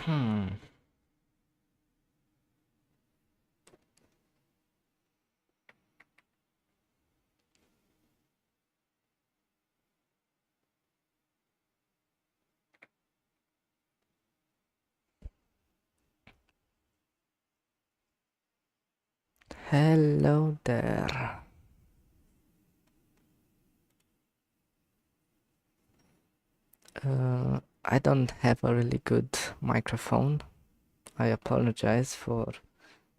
Hmm. Hello there. I don't have a really good microphone. I apologize for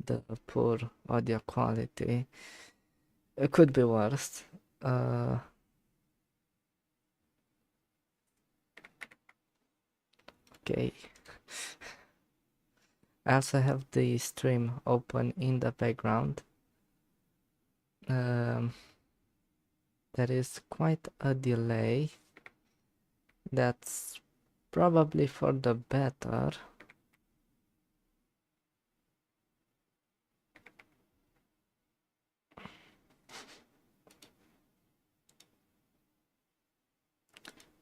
the poor audio quality. It could be worse. Uh, okay. I also have the stream open in the background. There is quite a delay. That's probably for the better.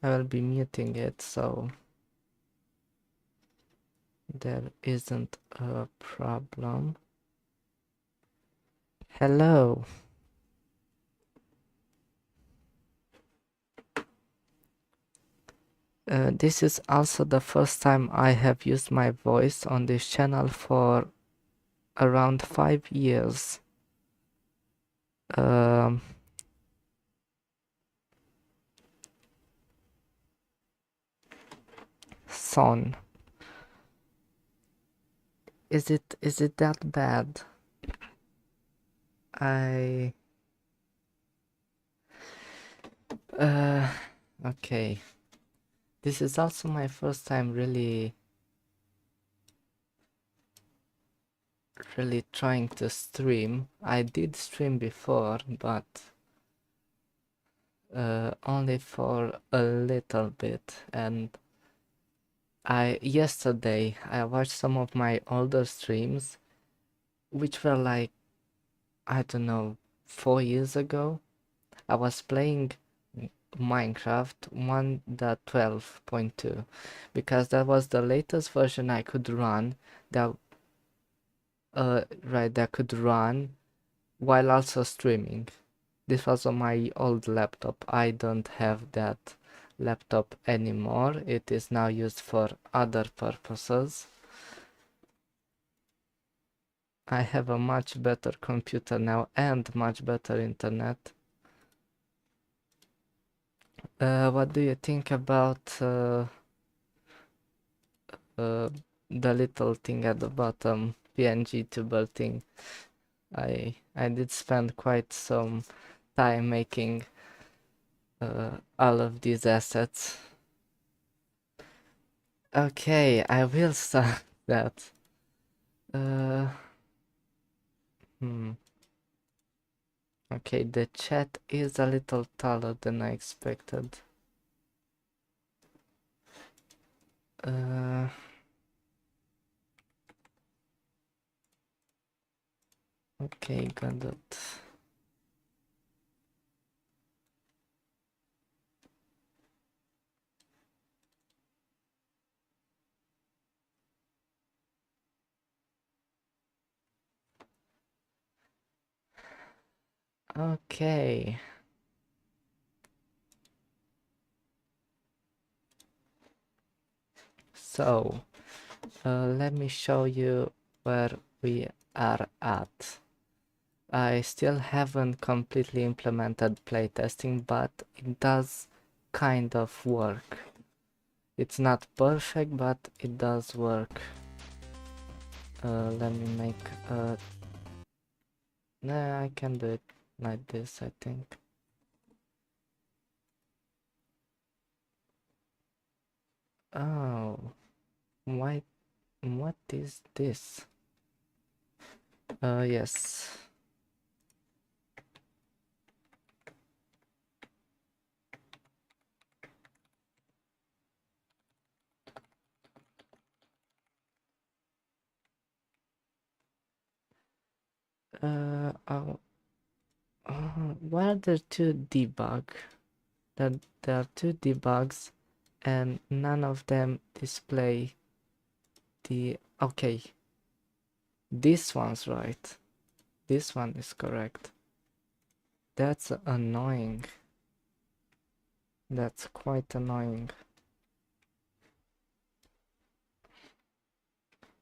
I will be muting it so there isn't a problem. Hello. This is also the first time I have used my voice on this channel for around 5 years. Um, Son, is it that bad? I uh okay. This is also my first time really trying to stream. I did stream before, but only for a little bit. And yesterday I watched some of my older streams, which were like, I don't know, 4 years ago. I was playing Minecraft 1.12.2 because that was the latest version I could run that that could run while also streaming. This was on my old laptop. I don't have that laptop anymore. It is now used for other purposes. I have a much better computer now and much better internet. What do you think about the little thing at the bottom, PNG tuber thing? I did spend quite some time making all of these assets. Okay, I will start that. Uh, hmm. Okay, the chat is a little taller than I expected. Okay, got it. Okay. So, let me show you where we are at. I still haven't completely implemented playtesting, but it does kind of work. It's not perfect, but it does work. Let me make a... Nah, I can do it like this, I think. Oh, why? What is this? Yes. Oh, why are there two debug? There are two debugs and none of them display Okay, this one's right. This one is correct. That's annoying. That's quite annoying.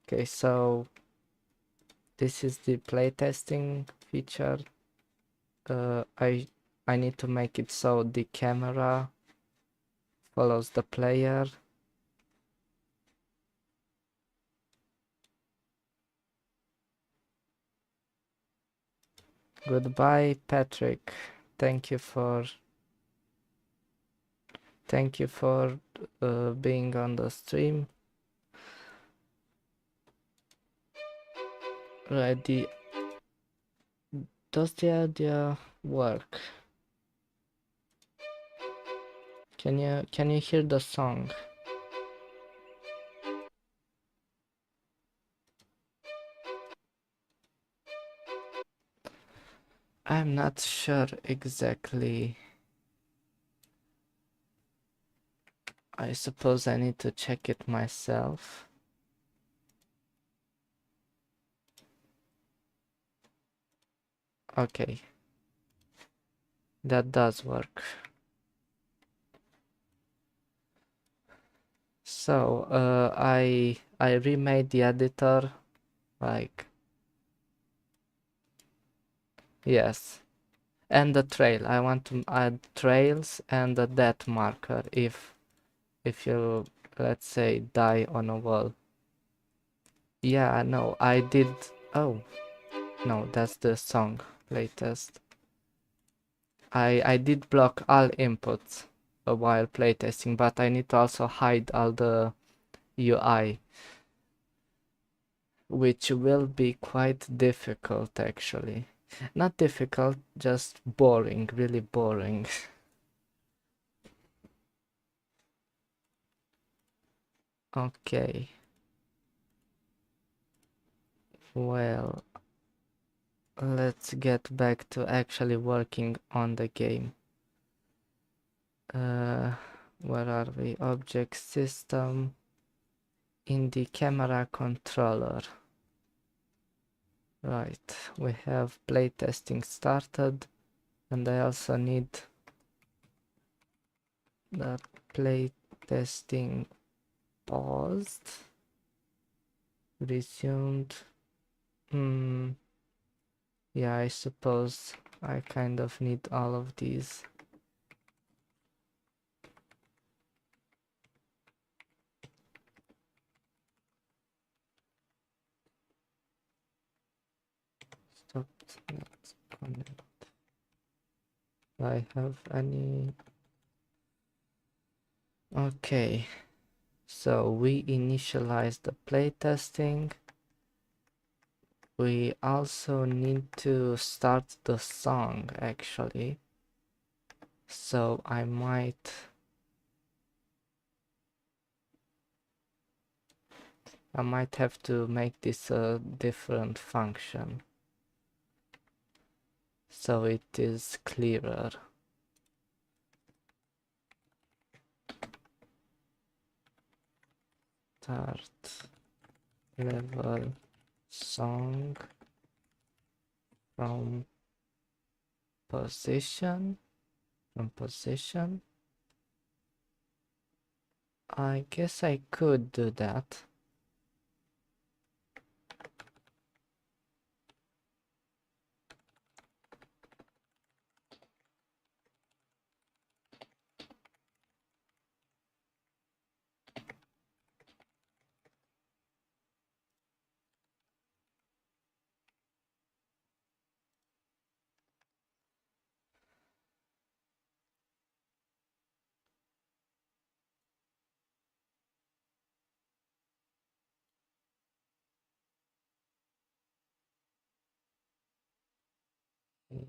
Okay, so this is the playtesting feature. I need to make it so the camera follows the player. Goodbye, Patrick. Thank you for being on the stream. Ready? Does the idea work? Can you hear the song? I'm not sure exactly. I suppose I need to check it myself. Okay. That does work. So, I remade the editor, like, yes. And the trail. I want to add trails and a death marker if you, let's say, die on a wall. Yeah, no, I did. Oh, no, that's the song playtest. I did block all inputs while playtesting, but I need to also hide all the UI, which will be quite difficult actually. Not difficult, just boring, really boring. Okay. Well, let's get back to actually working on the game. Where are we? Object system in the camera controller. Right, we have playtesting started, and I also need the playtesting paused, resumed. Yeah, I suppose I kind of need all of these. Stopped, not connect. Do I have any? Okay, so we initialize the playtesting. We also need to start the song actually. So I might have to make this a different function so it is clearer. Start level song from position. I guess I could do that.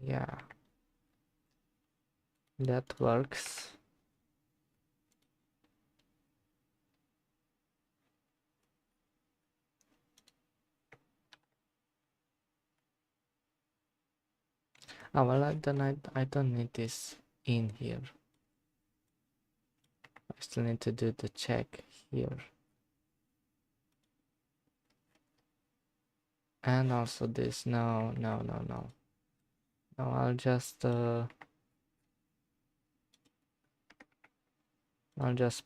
Yeah, that works. Oh, well, then I don't need this in here. I still need to do the check here. And also this. No. No, I'll just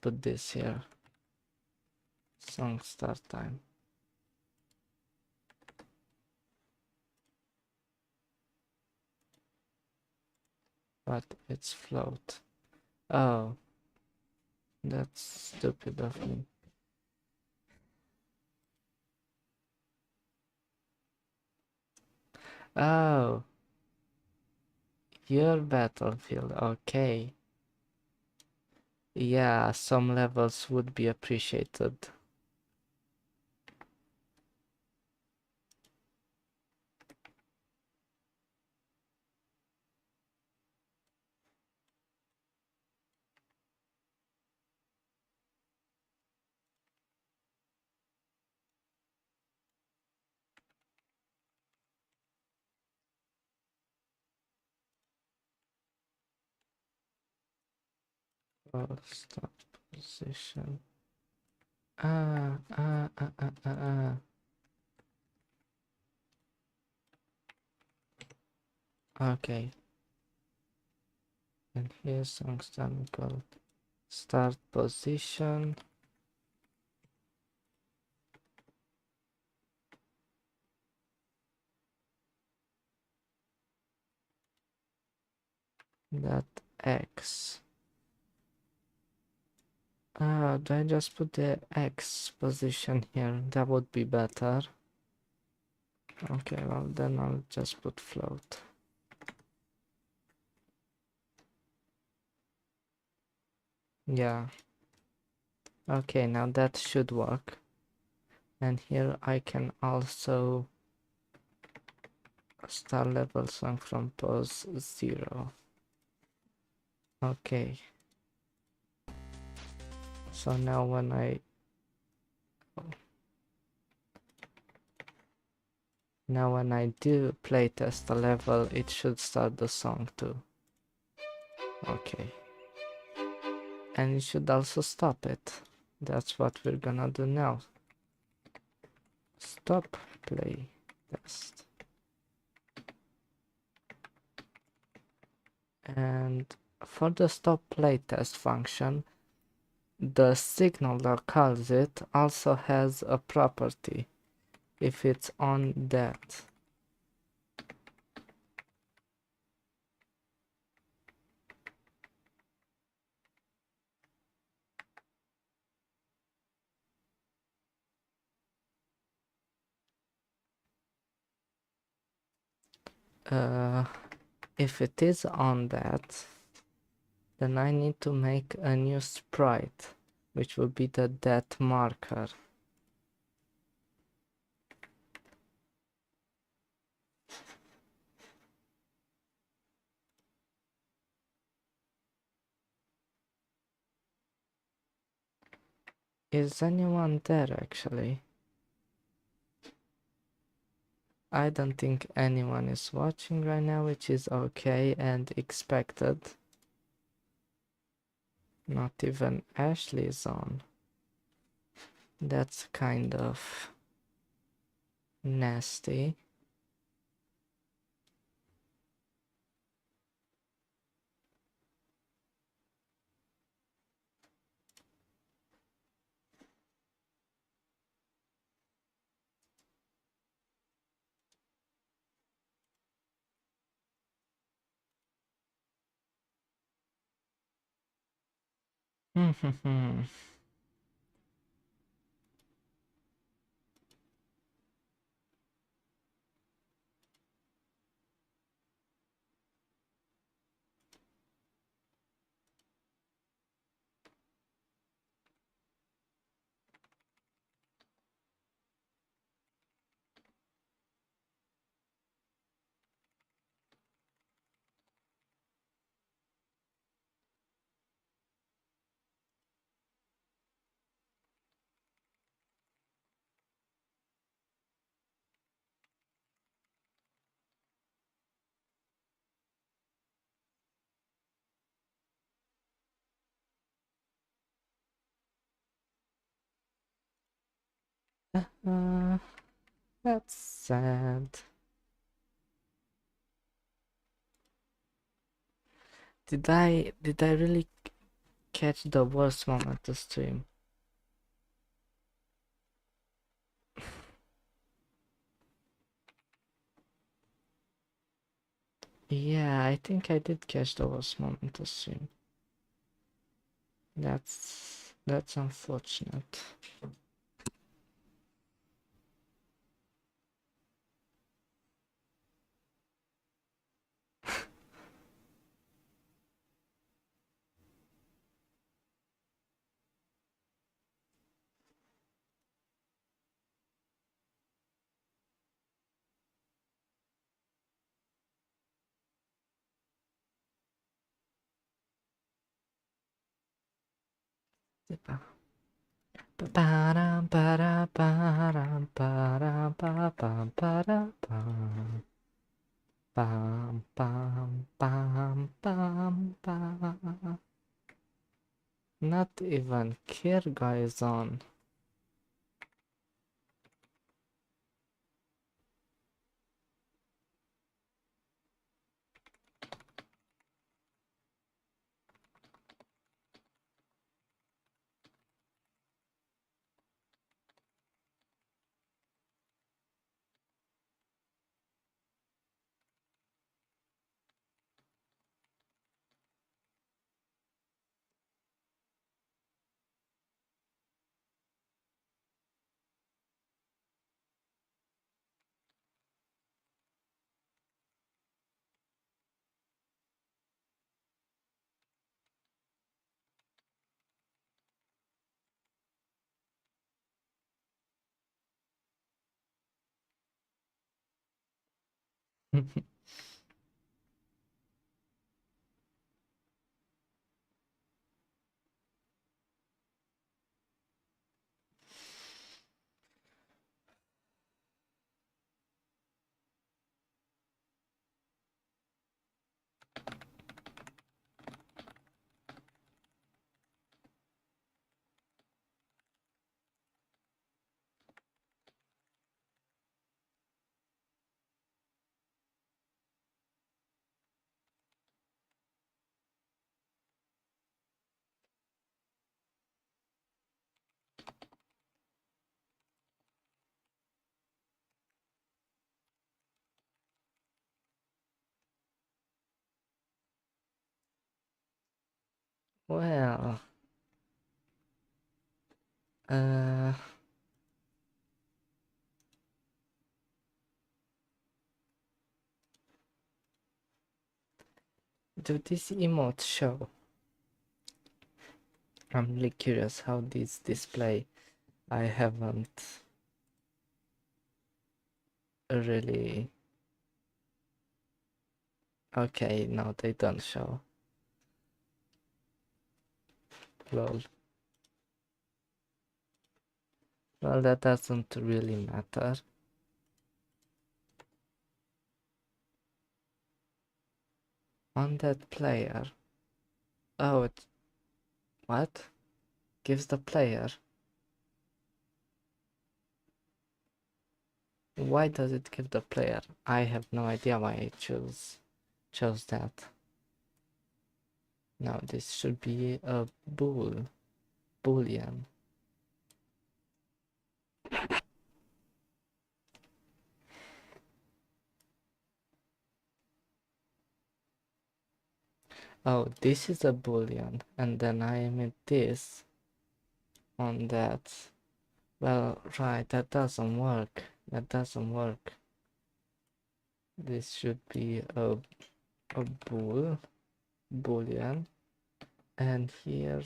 put this here. Song start time. But it's float. Oh, that's stupid of me. Oh, your battlefield. Okay. Yeah, some levels would be appreciated. Oh, stop position. Ah, ah, ah, ah, ah, ah. Okay. And here's song start called start position. That X. Do I just put the X position here? That would be better. Okay, well then I'll just put float. Yeah. Okay, now that should work. And here I can also start level song from pose 0. Okay. So now when I do playtest the level, it should start the song too. Okay. And it should also stop it. That's what we're gonna do now. Stop play test. And for the stop playtest function, the signal that calls it also has a property if it's on that. If it is on that, then I need to make a new sprite, which will be the that marker. Is anyone there actually? I don't think anyone is watching right now, which is okay and expected. Not even Ashley is on. That's kind of nasty. uh, That's sad. Did I really catch the worst moment to stream? Yeah, I think I did catch the worst moment to stream. That's unfortunate. Ba-da, ba-da, ba-da, ba-da, ba-bam, ba-da, bam. Bam, bam, bam, bam, bam. Not even Kirga is on. Well, uh, do these emotes show? I'm really curious how these display. I haven't really. Okay, no, they don't show. Lol. Well, that doesn't really matter. On that player. Oh, what? Gives the player. Why does it give the player? I have no idea why I chose that. No, this should be a boolean. Oh, this is a boolean, and then I emit this on that. Well, right, that doesn't work. That doesn't work. This should be a boolean, and here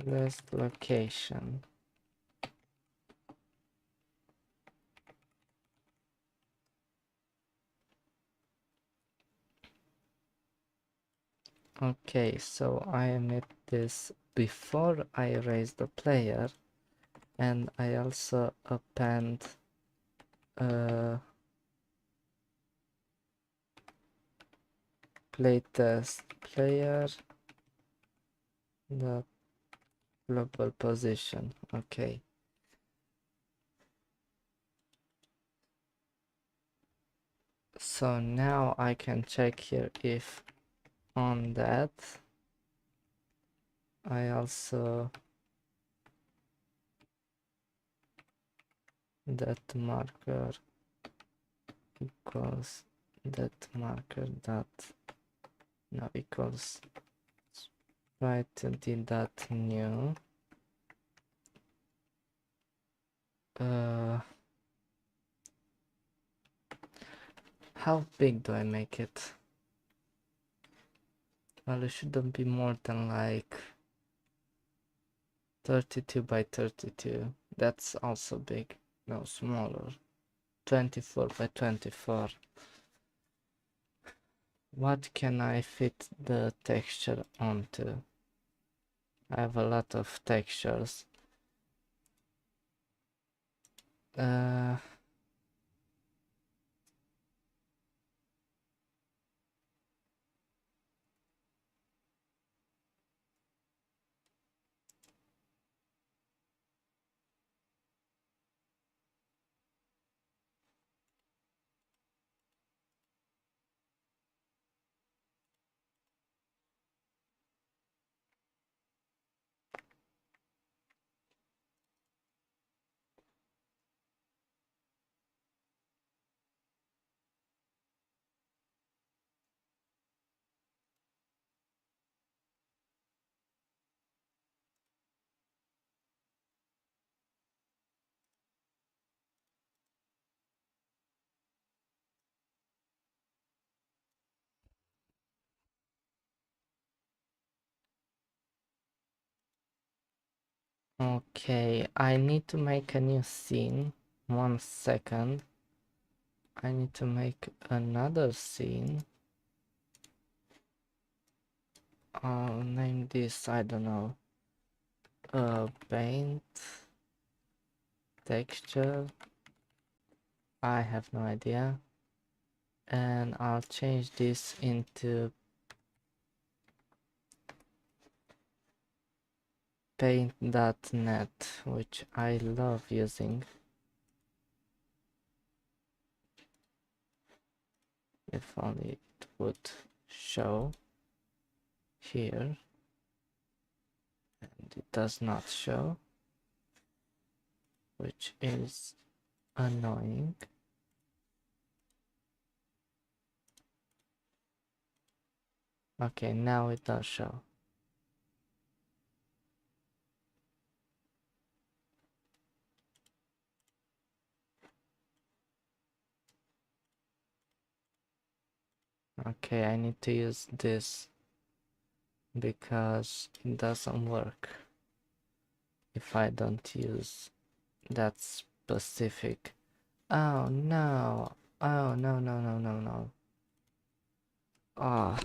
list location. Okay, so I emit this before I raise the player, and I also append playtest player dot global position. Okay. So now I can check here if on that I also that marker equals that marker dot now equals right the dot new how big do I make it? Well, it shouldn't be more than like 32 by 32. That's also big. No, smaller. 24 by 24. What can I fit the texture onto? I have a lot of textures. Uh, okay, I need to make a new scene. 1 second. I need to make another scene. I'll name this, I don't know, paint texture. I have no idea. And I'll change this into paint.net, which I love using. If only it would show here, and it does not show, which is annoying. Okay, now it does show. Okay, I need to use this because it doesn't work if I don't use that specific. Oh no! Oh no no no no no! Oh,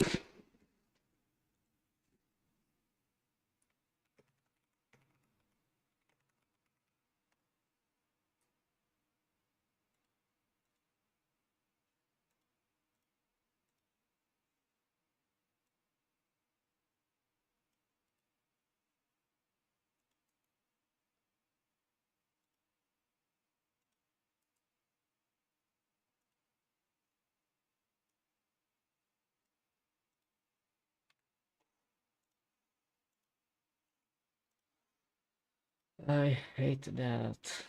I hate that.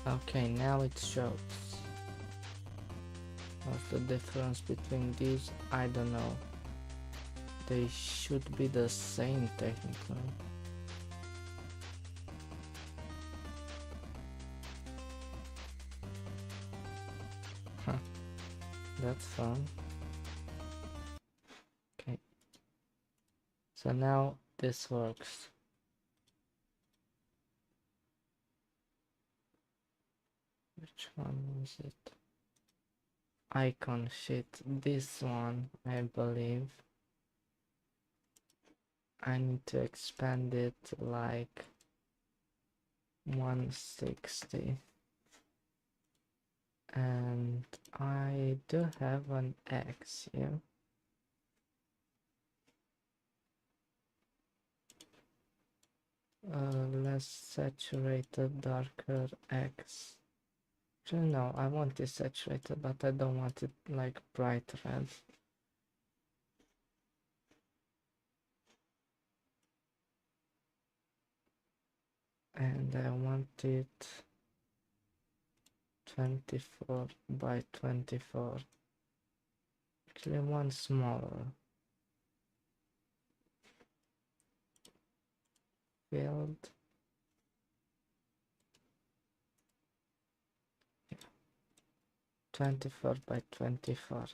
Okay, now it shows. What's the difference between these? I don't know. They should be the same technically. Huh. That's fun. Okay. So now this works. Which one is it? Icon sheet. This one, I believe. I need to expand it like 160. And I do have an X here. Less saturated, darker X. Actually, no, I want it saturated, but I don't want it like bright red. And I want it 24 by 24. Actually, one smaller. Field. 24 by 24.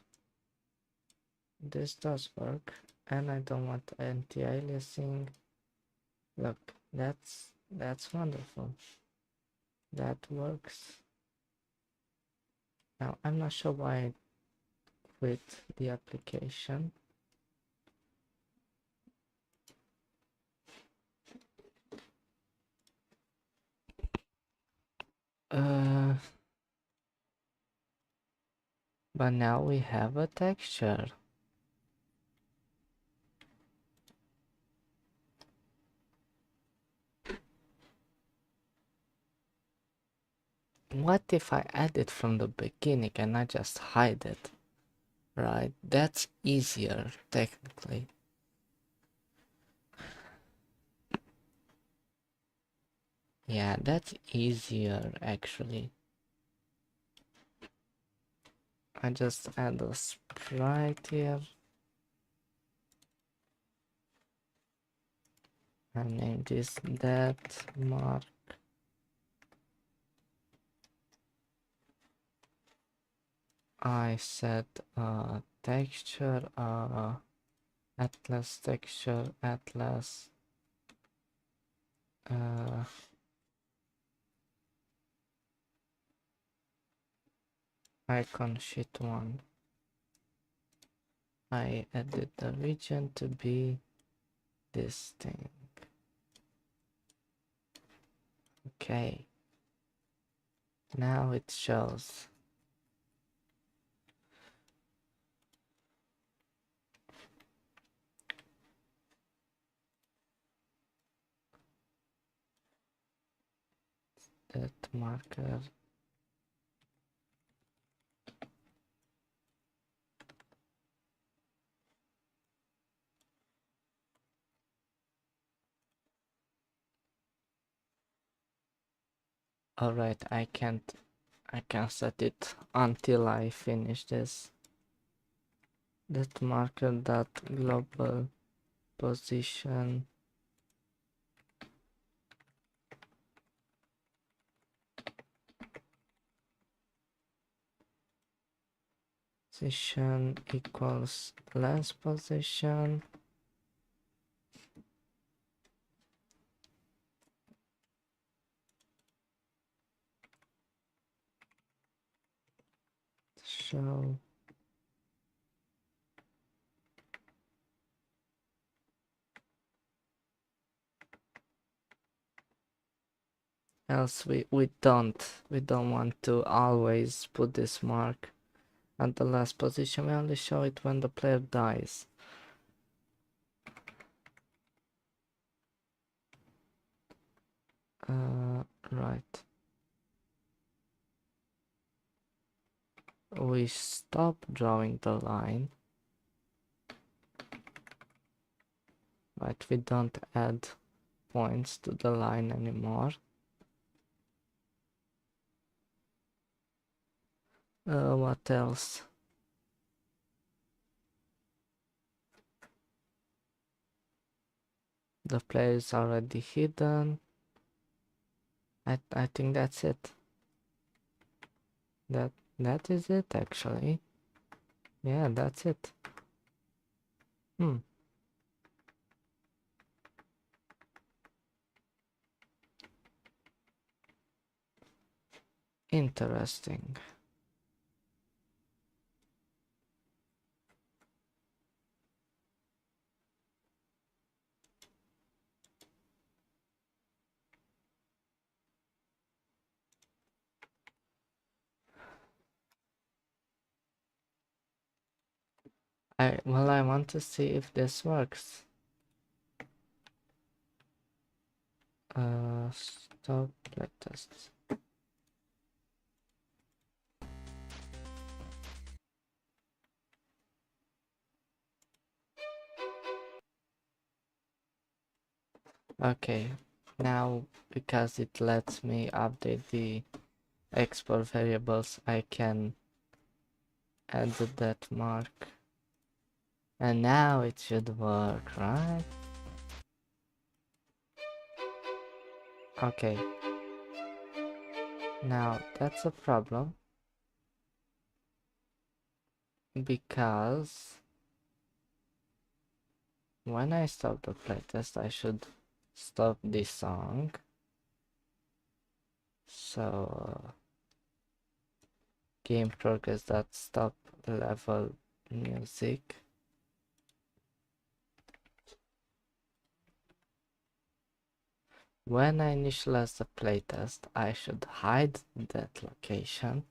This does work, and I don't want anti-aliasing. Look, that's wonderful. That works. Now I'm not sure why I quit the application. But now we have a texture. What if I add it from the beginning and I just hide it? Right, that's easier technically. Yeah, that's easier actually. I just add a sprite here. I name this that mark. I set texture, atlas texture, atlas. Icon sheet 1. I added the region to be this thing. Okay. Now it shows. That marker. Alright, I can't set it until I finish this. That marker dot global position equals lens position. Show else we don't want to always put this mark at the last position. We only show it when the player dies. Right. We stop drawing the line, but we don't add points to the line anymore. What else? The player is already hidden. I think that's it. That is it actually. Yeah, that's it. Interesting. I want to see if this works. Stop playtest. Okay, now because it lets me update the export variables, I can add that mark. And now it should work, right? Okay. Now that's a problem because when I stop the playtest, I should stop this song. So game progress dot stop level music. When I initialize the playtest, I should hide that location.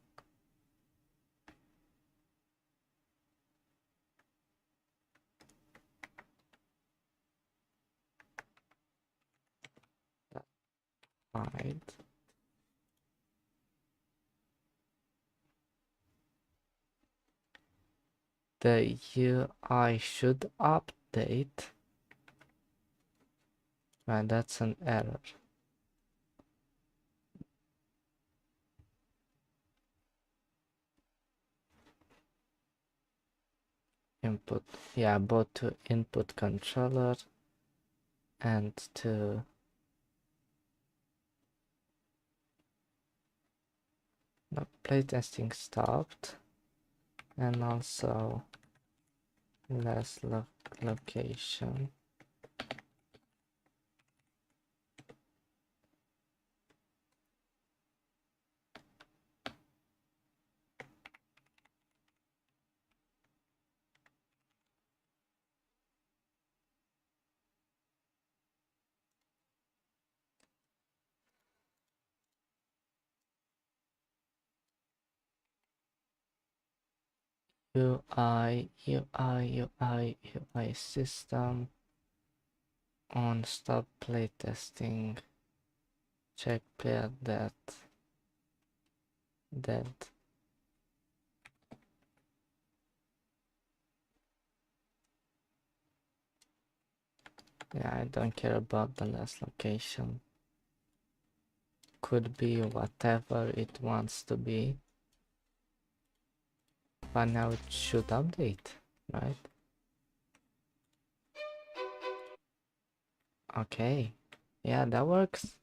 Hide. The UI should update. And that's an error. Input, yeah, both to input controller and to no, playtesting stopped, and also last location. UI system on stop playtesting. Check player dead. Yeah, I don't care about the last location. Could be whatever it wants to be. But now it should update, right? Okay. Yeah, that works.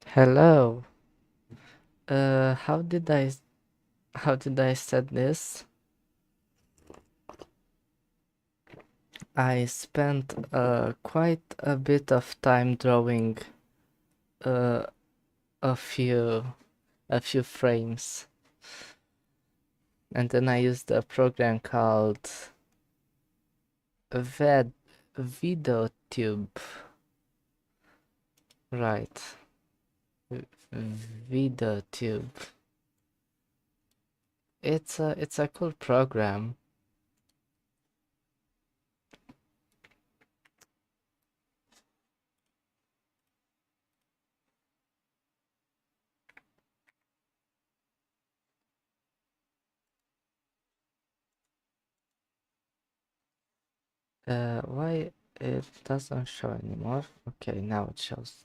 Hello. How did I set this? I spent quite a bit of time drawing uh, a few frames, and then I used a program called VideoTube. Right, VideoTube. It's a cool program. Why it doesn't show anymore? Okay, now it shows.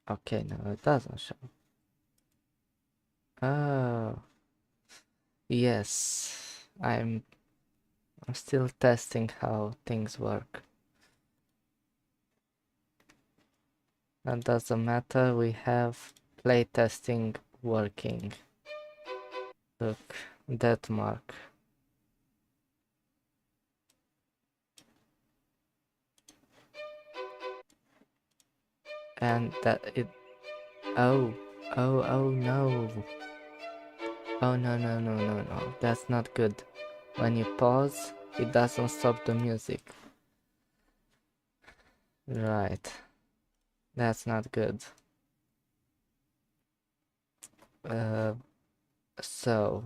Okay, now it doesn't show. Oh, yes. I'm still testing how things work. That doesn't matter, we have playtesting working. Look, that mark. and that it, oh, oh no, oh no, that's not good. When you pause, it doesn't stop the music. Right, that's not good. So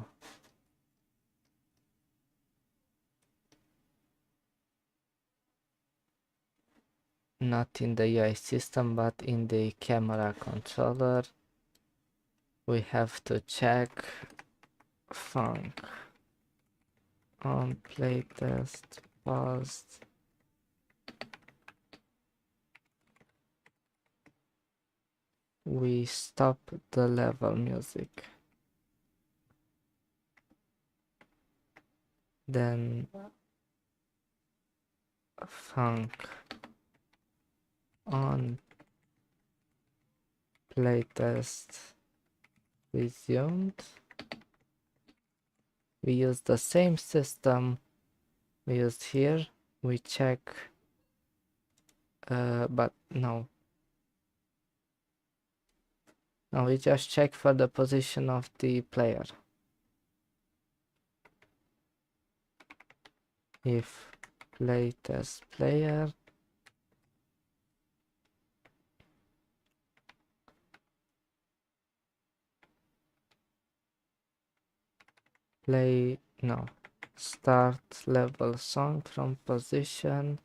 not in the UI system, but in the camera controller, we have to check func on playtest paused. We stop the level music. Then func on playtest resumed. We use the same system we used here. We check, but no, we just check for the position of the player. If playtest player start level song from position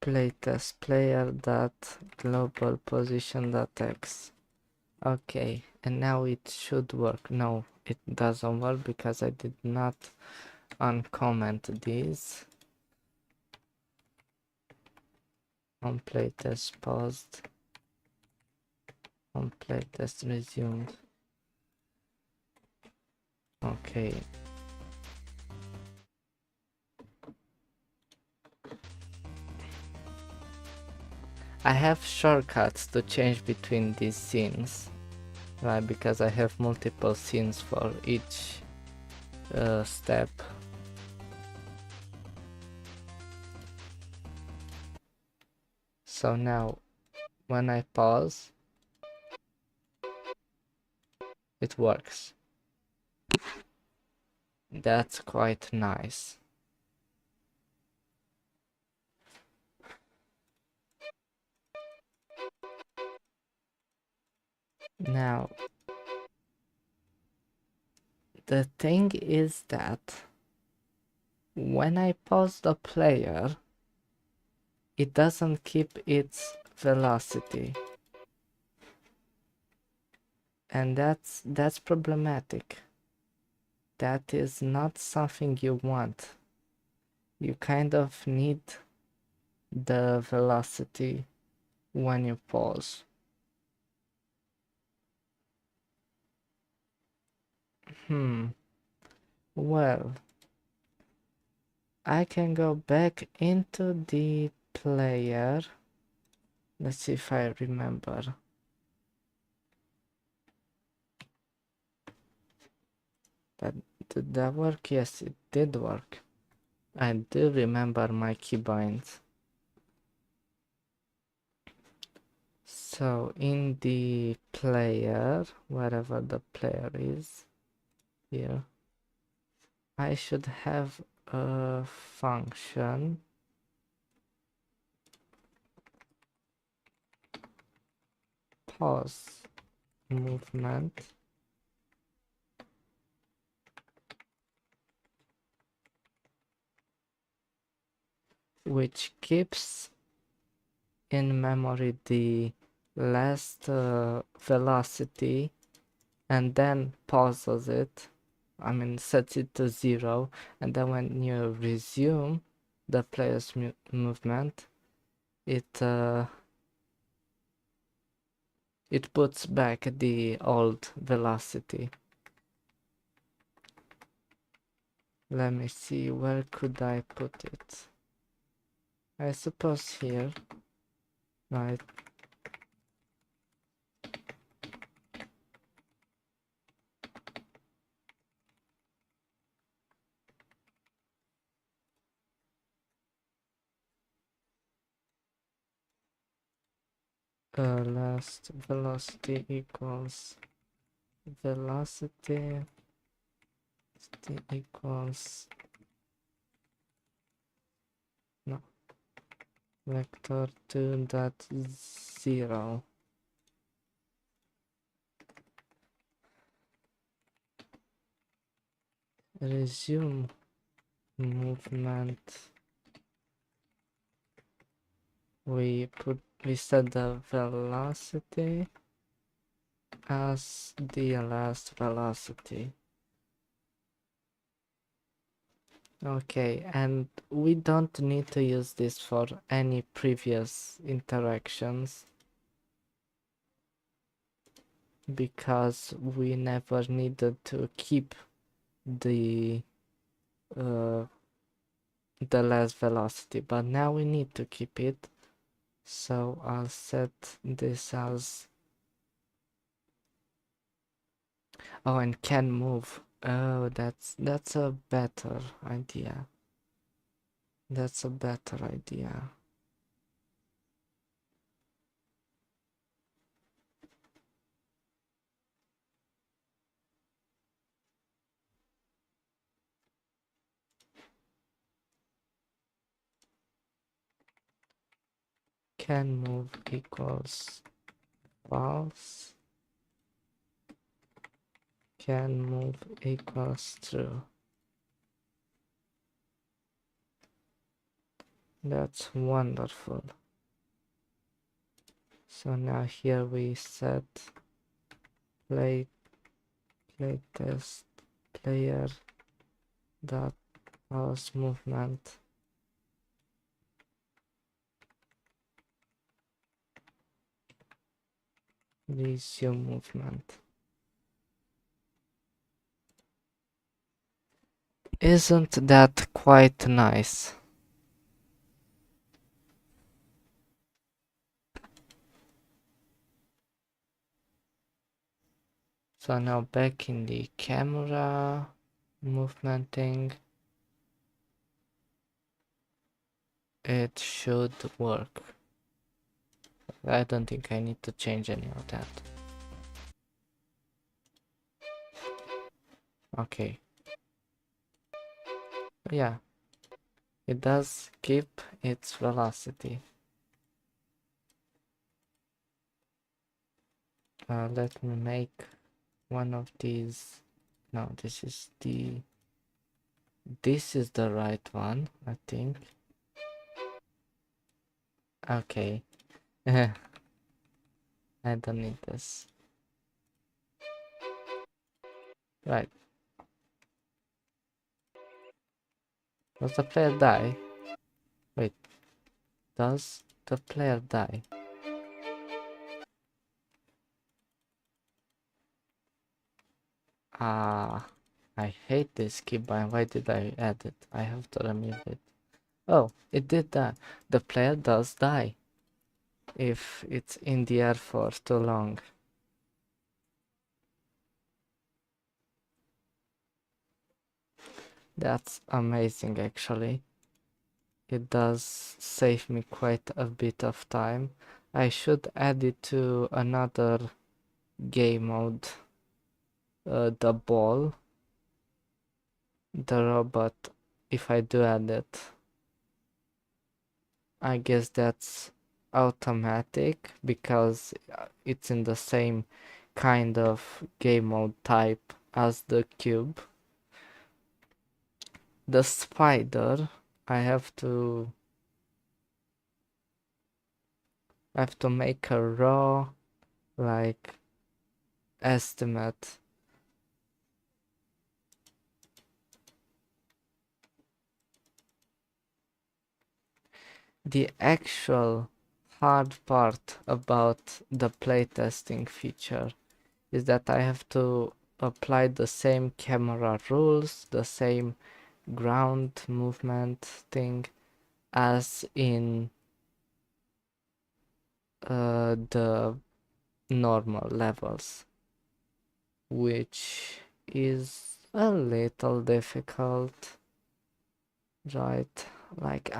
playtest player dot global position dot x. Okay, and now it should work. No, it doesn't work because I did not uncomment these. On playtest paused, on playtest resumed. Okay. I have shortcuts to change between these scenes, right? Because I have multiple scenes for each step. So now, when I pause, it works. That's quite nice. Now, the thing is that when I pause the player, it doesn't keep its velocity. And that's problematic. That is not something you want. You kind of need the velocity when you pause. Well, I can go back into the player. Let's see if I remember. Did that work? Yes, it did work. I do remember my keybinds. So in the player, wherever the player is, here, I should have a function pause movement which keeps in memory the last velocity and then pauses it. I mean, sets it to 0, and then when you resume the player's movement, it puts back the old velocity. Let me see, where could I put it? I suppose here, right? last velocity equals velocity equals no vector 2 dot 0. Resume movement. We set the velocity as the last velocity. Okay, and we don't need to use this for any previous interactions because we never needed to keep the last velocity, but now we need to keep it. So I'll set this as and can move. Oh, that's a better idea. That's a better idea. Can move equals false. Can move equals true. That's wonderful. So now here we set playTest player dot pause movement resume movement. Isn't that quite nice? So now back in the camera movementing, it should work. I don't think I need to change any of that. Okay. Yeah, it does keep its velocity. Let me make one of these. No, this is the right one, I think. Okay. I don't need this. Right. Does the player die? Wait. Does the player die? Ah, I hate this keybind. Why did I add it? I have to remove it. Oh, it did that. The player does die if it's in the air for too long. That's amazing, actually. It does save me quite a bit of time. I should add it to another game mode. The ball, the robot, if I do add it. I guess that's automatic because it's in the same kind of game mode type as the cube. The spider, I have to make a raw like estimate. The actual hard part about the playtesting feature is that I have to apply the same camera rules, the same ground movement thing as in the normal levels, which is a little difficult, right? Like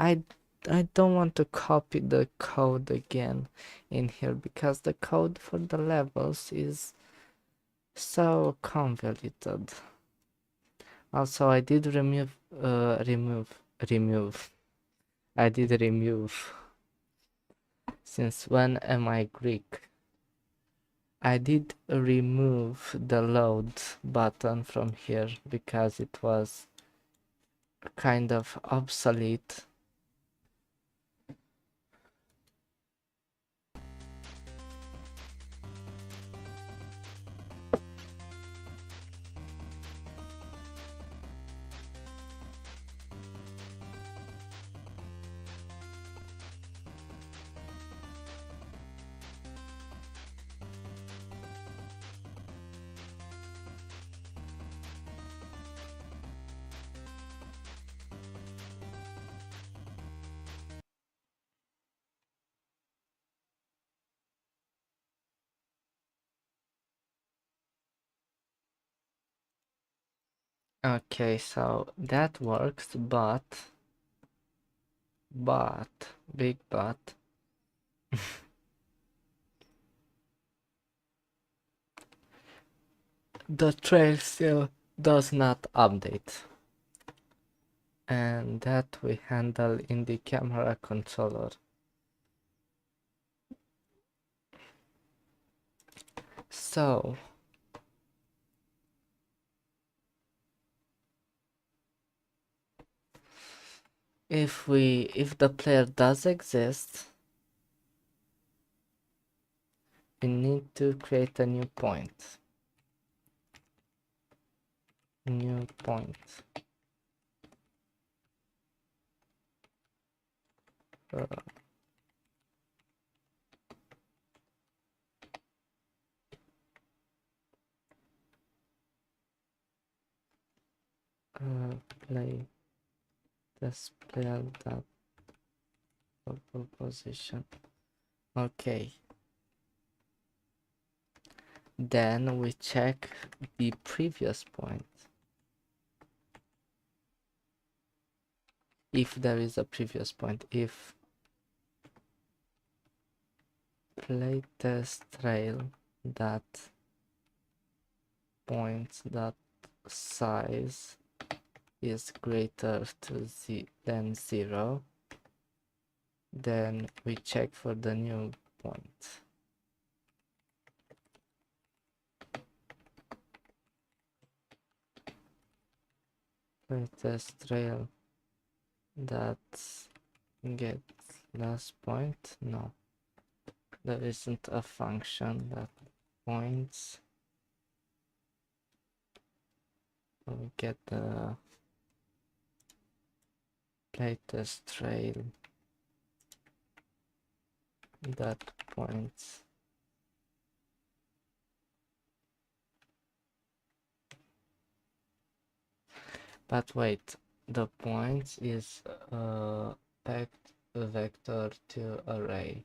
I don't want to copy the code again in here because the code for the levels is so convoluted. Also, I did remove. I did remove. Since when am I Greek? I did remove the load button from here because it was kind of obsolete. Okay, so that works, but big but the trail still does not update, and that we handle in the camera controller. So if the player does exist, we need to create a new point. New point. Play display that position. Okay. Then we check the previous point. If there is a previous point, if playtest trail that points that size is greater than 0, then we check for the new point. Playtest trail that gets last point. No, there isn't a function that points. We get the playtest trail that points. But wait, the points is packed vector to array.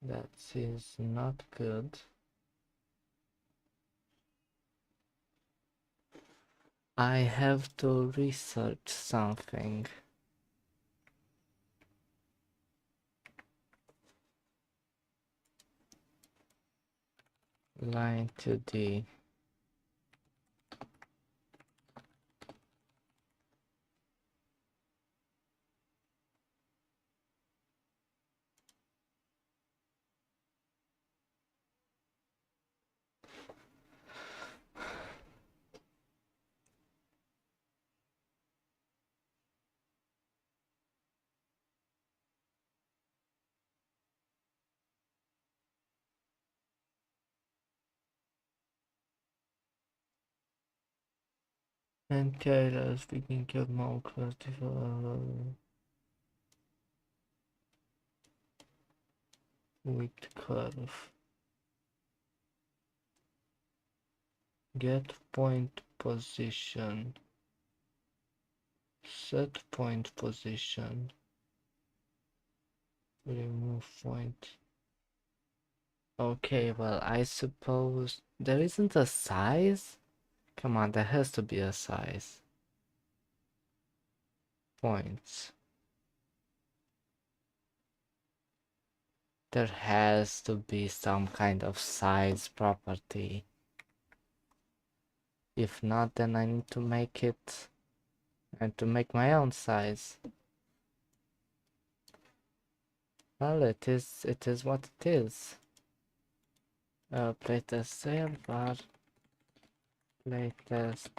That is not good. I have to research something. Line 2D. And Kayla speaking of more creative with curve. Get point position. Set point position. Remove point. Okay, well, I suppose there isn't a size? Come on, there has to be a size. Points. There has to be some kind of size property. If not, then I need to make it and to make my own size. Well, it is what it is. Playtest sale bar playtest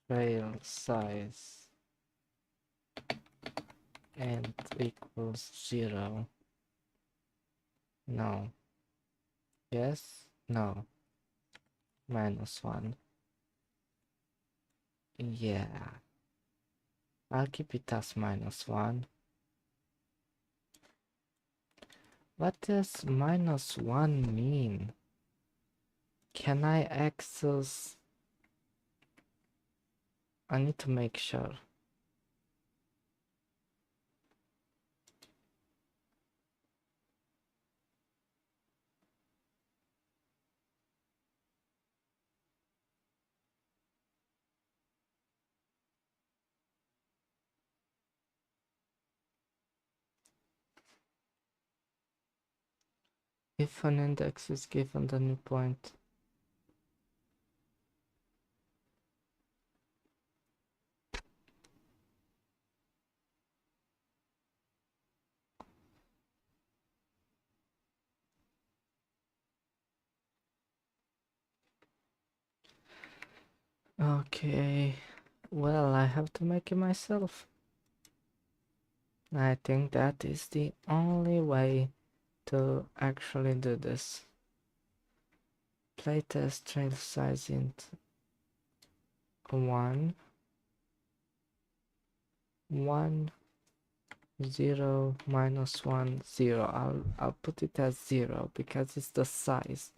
trail size and equals 0. No. Yes? No. -1. Yeah. I'll keep it as -1. What does -1 mean? Can I access? I need to make sure. If an index is given the new point. Okay, well, I have to make it myself. I think that is the only way to actually do this. Playtest trail size int 1 1 0 -1 0. I'll put it as 0 because it's the size.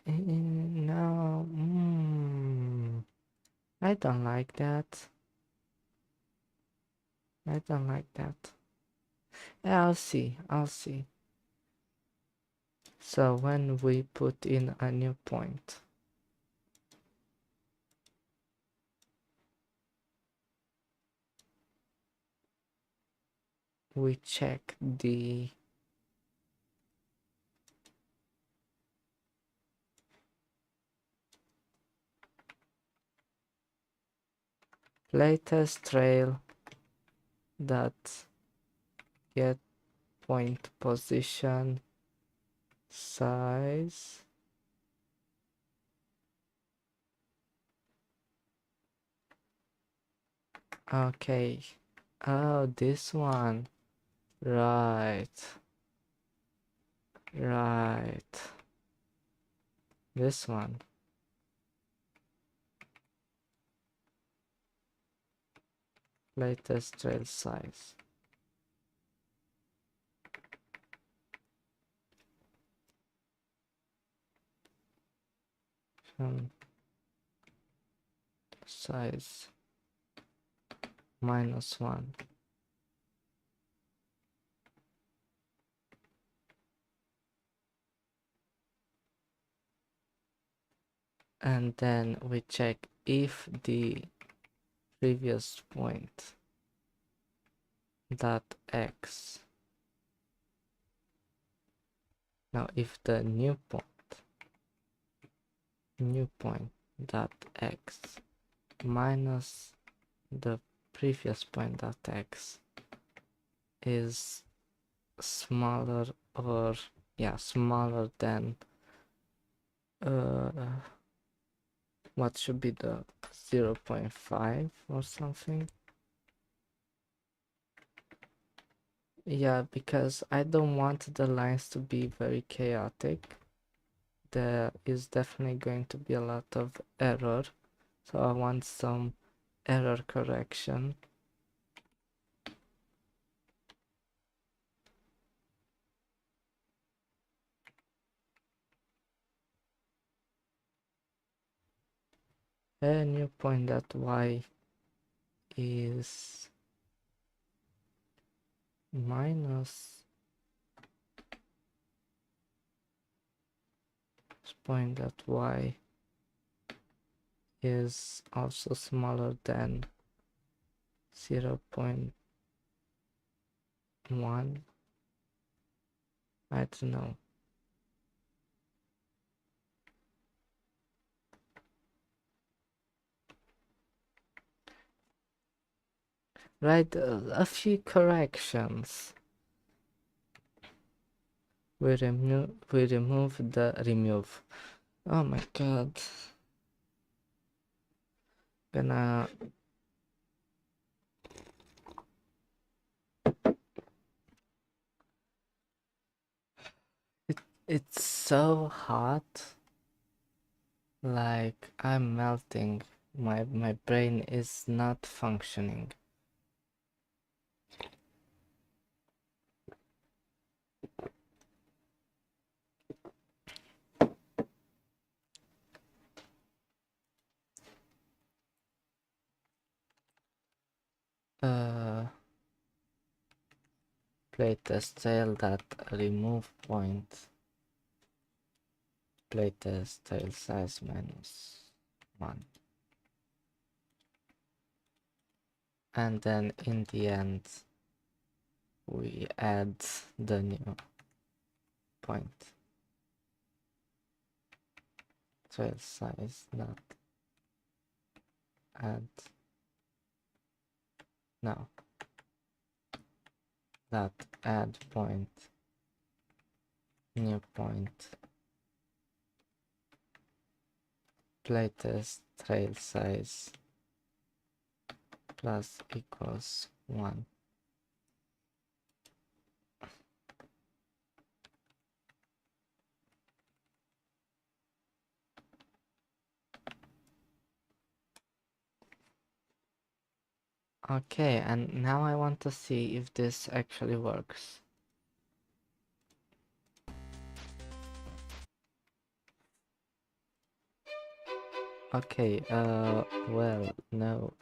No, I don't like that. I don't like that. I'll see. So when we put in a new point, we check the latest trail dot get point position size. Okay. Oh, this one. Right. This one. Latest trail size. Size -1. And then we check if the previous point dot x. Now if the new point dot x minus the previous point dot x is smaller or smaller than what should be the 0.5 or something. Yeah, because I don't want the lines to be very chaotic. There is definitely going to be a lot of error, so I want some error correction. A new point that y is minus point that y is also smaller than 0.1. I don't know. Right, a few corrections. We remove the remove. Oh my god. Gonna it's so hot. Like I'm melting. My brain is not functioning. Playtest tail that remove point. Playtest tail size -1. And then in the end we add the new point. Tail size not add no that add point new point playtest trail size plus equals 1. Okay, and now I want to see if this actually works. Okay, well, no,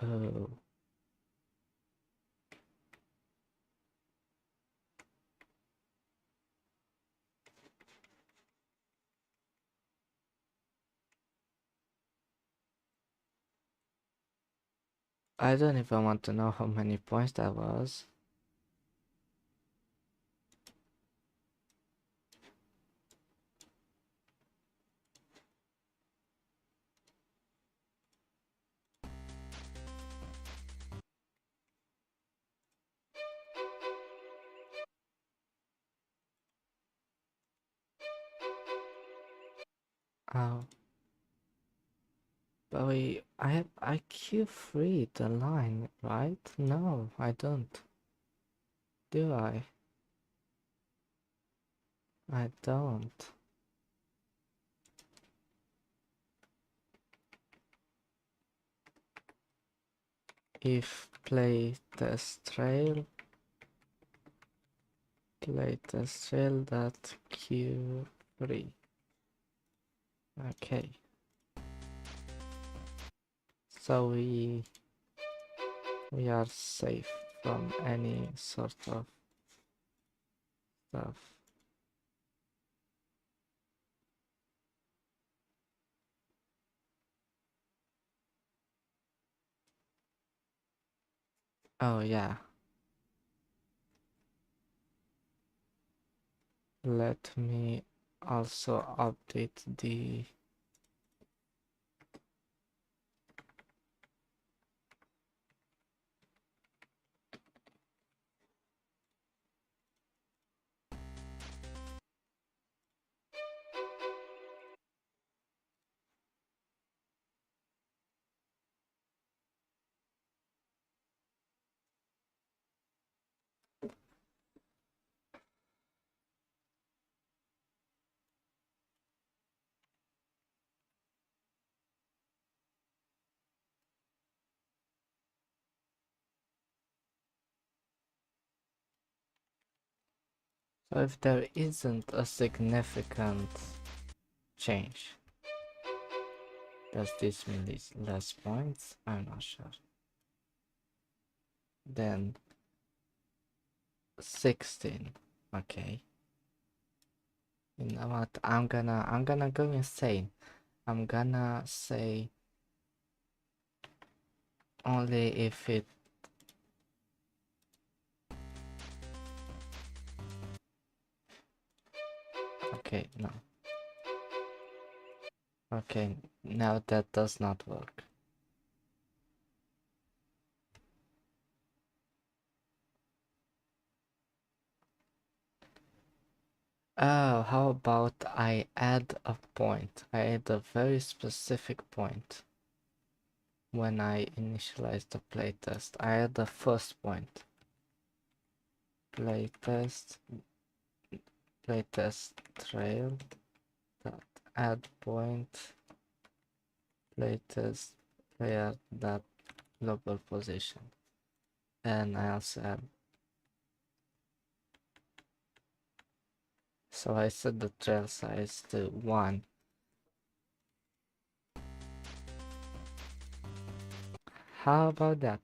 I don't even want to know how many points that was. Oh, but wait, I Q3 the line, right? No, I don't. Do I? I don't. If playtest trail that Q3. Okay. So we are safe from any sort of stuff. Oh yeah. Let me also update the so if there isn't a significant change, does this mean it's less points? I'm not sure. Then 16. Okay. You know what? I'm gonna go insane. I'm gonna say only if it. Okay, no. Okay, now that does not work. Oh, how about I add a point? I add a very specific point when I initialize the playtest. I add the first point. Playtest trail dot add point playtest player dot global position. And I also add. So I set the trail size to 1. How about that?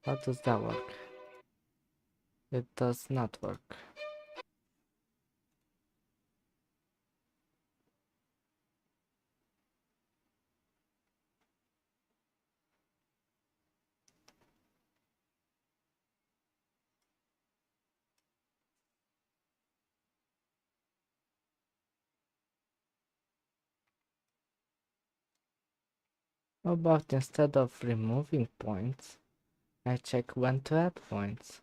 How does that work? It does not work. How about instead of removing points, I check when to add points?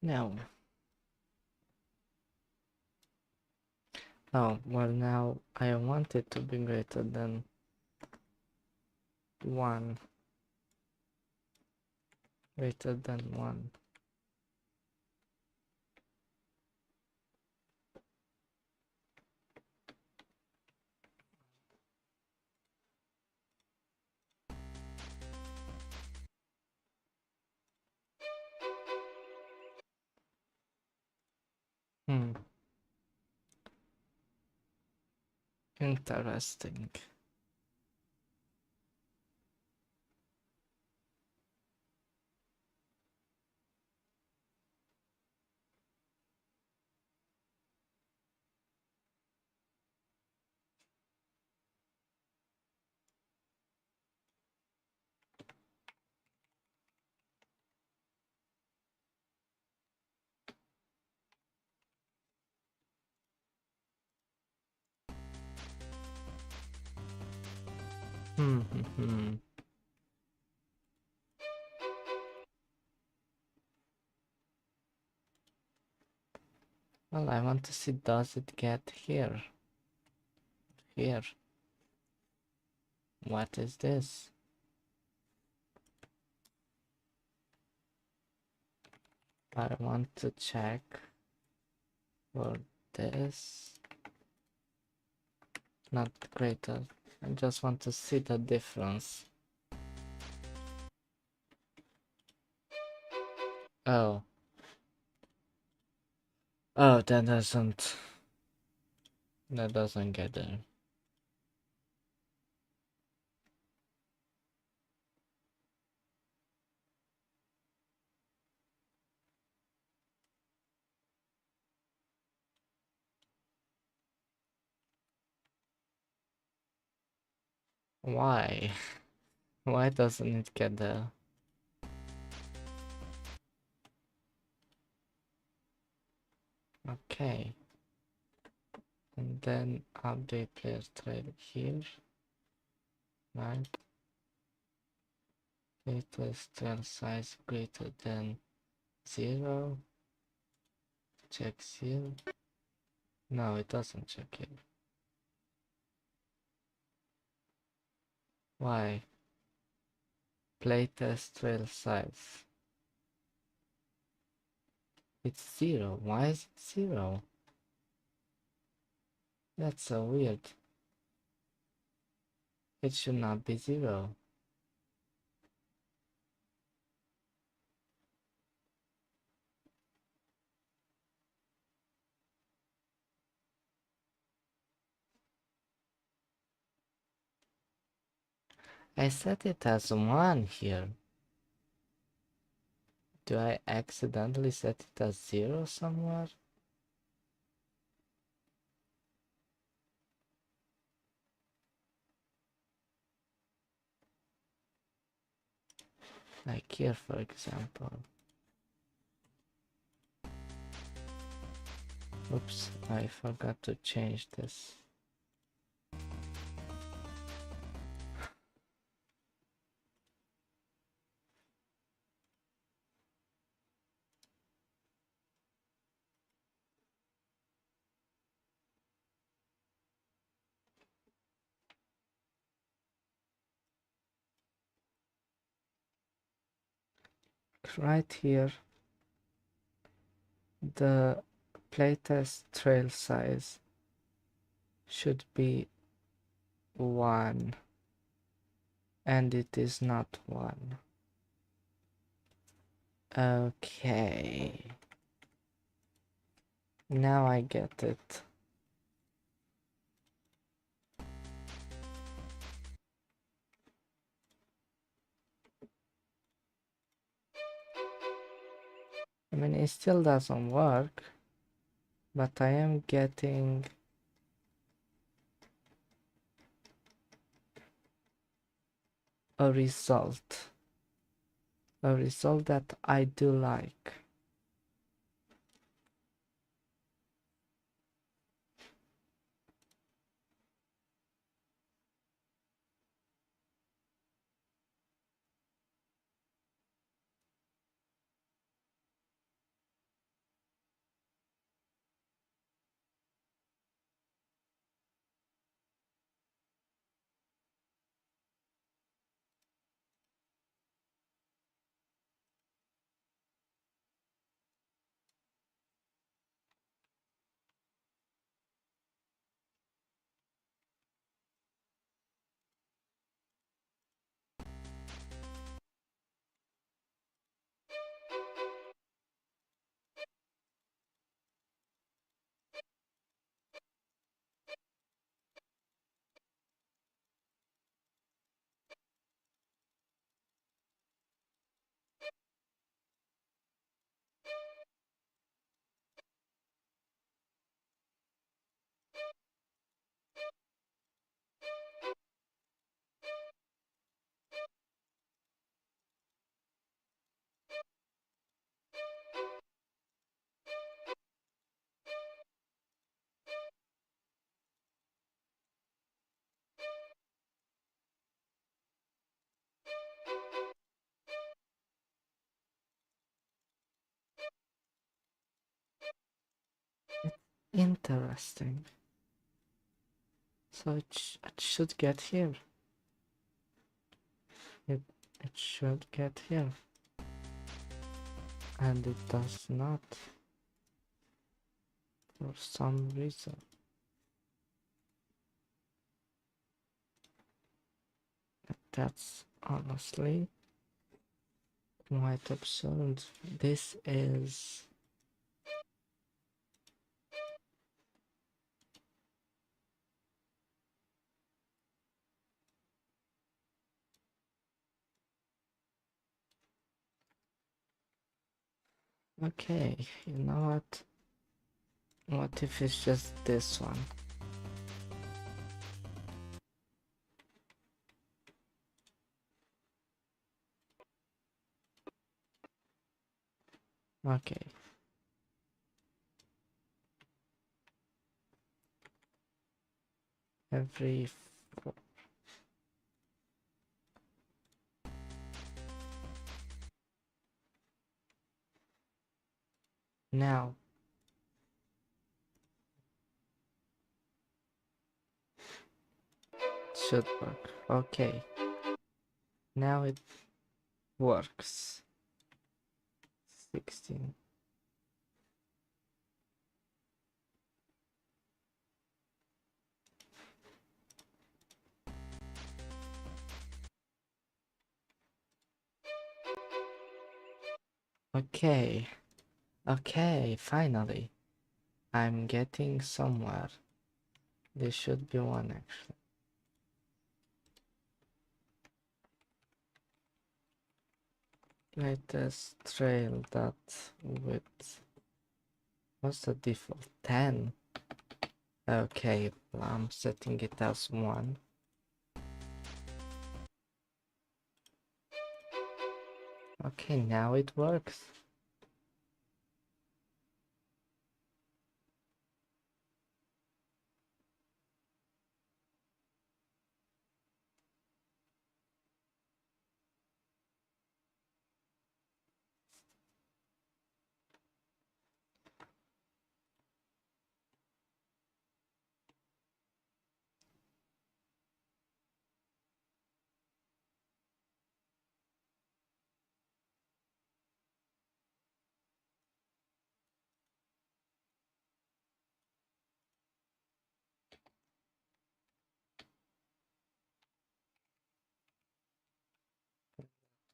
No. Oh, well now I want it to be greater than 1. Greater than 1. Hmm. Interesting. Hmm. Well, I want to see, does it get here? Here. What is this? I want to check for this. Not greater. I just want to see the difference. Oh. Oh, that doesn't get there. Why? Why doesn't it get there? Okay. And then update player thread here. Right? Latest trail size greater than 0. Check here. No, it doesn't check it. Why? Playtest trail size. It's 0. Why is it 0? That's so weird. It should not be 0. I set it as 1 here. Do I accidentally set it as 0 somewhere? Like here, for example. Oops, I forgot to change this. Right here, the playtest trail size should be 1, and it is not 1. Okay. Now I get it. I mean, it still doesn't work, but I am getting a result that I do like. Interesting. So it should get here. It, it should get here. And it does not. For some reason. That's honestly quite absurd. This is... Okay, you know what? What if it's just this one? Okay. Every... Now. It should work. Okay. Now it works. 16. Okay. Okay, finally. I'm getting somewhere. This should be 1 actually. Latest trail dot width. What's the default? 10. Okay, I'm setting it as 1. Okay, now it works.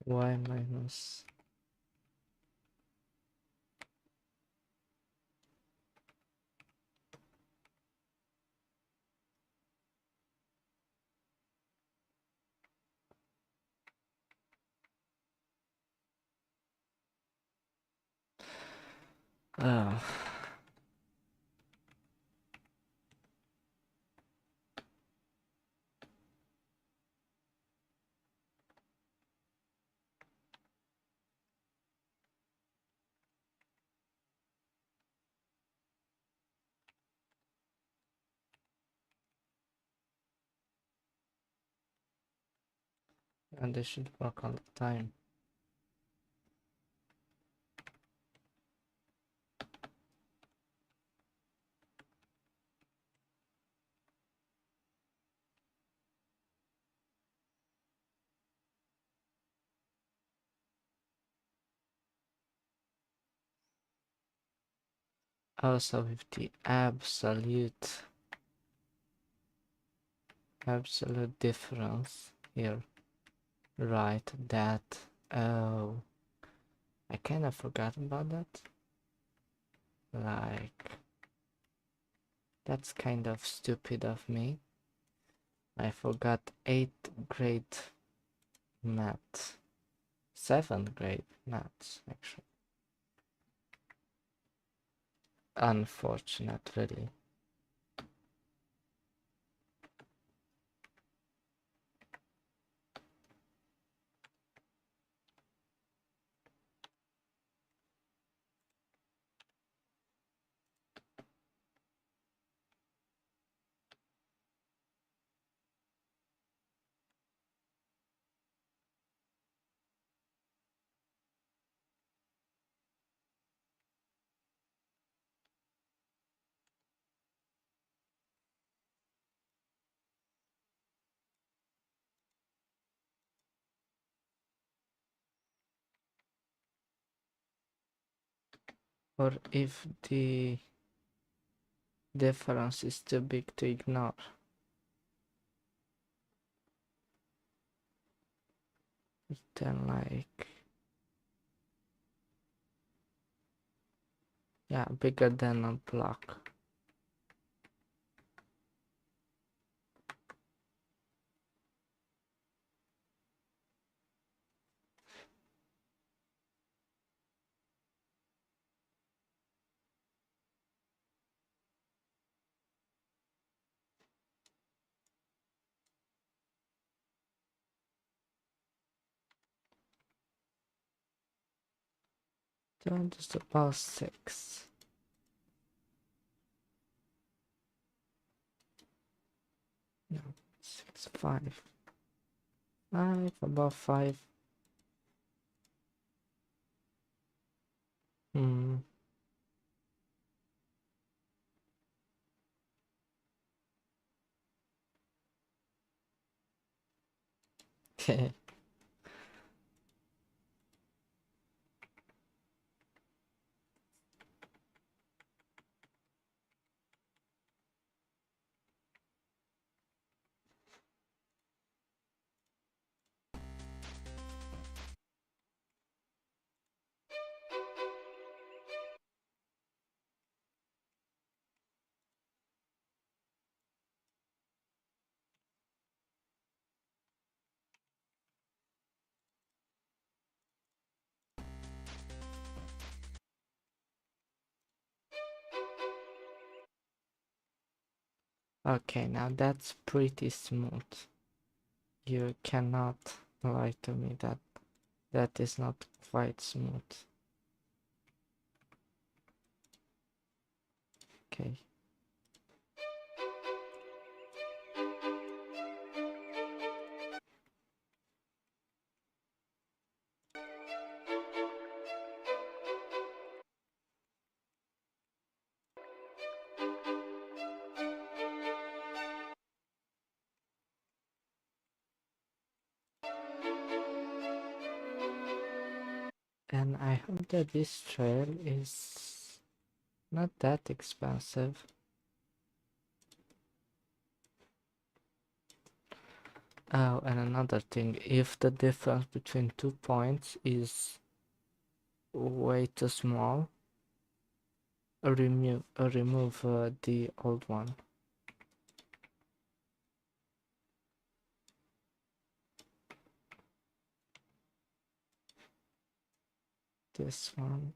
Y minus. Oh. And they should work all the time. Also with the absolute difference here. Right, that. Oh, I kind of forgot about that. Like, that's kind of stupid of me. I forgot 8th grade math. 7th grade maths, actually. Unfortunate, really. Or if the difference is too big to ignore. Then like, yeah, bigger than a block. Then just about 6. No, 6, 5. 5, above 5. Hmm. Okay. Okay, now that's pretty smooth. You cannot lie to me that that is not quite smooth. Okay. And I hope that this trail is not that expensive. Oh, and another thing, if the difference between 2 points is way too small, remove the old one. This one.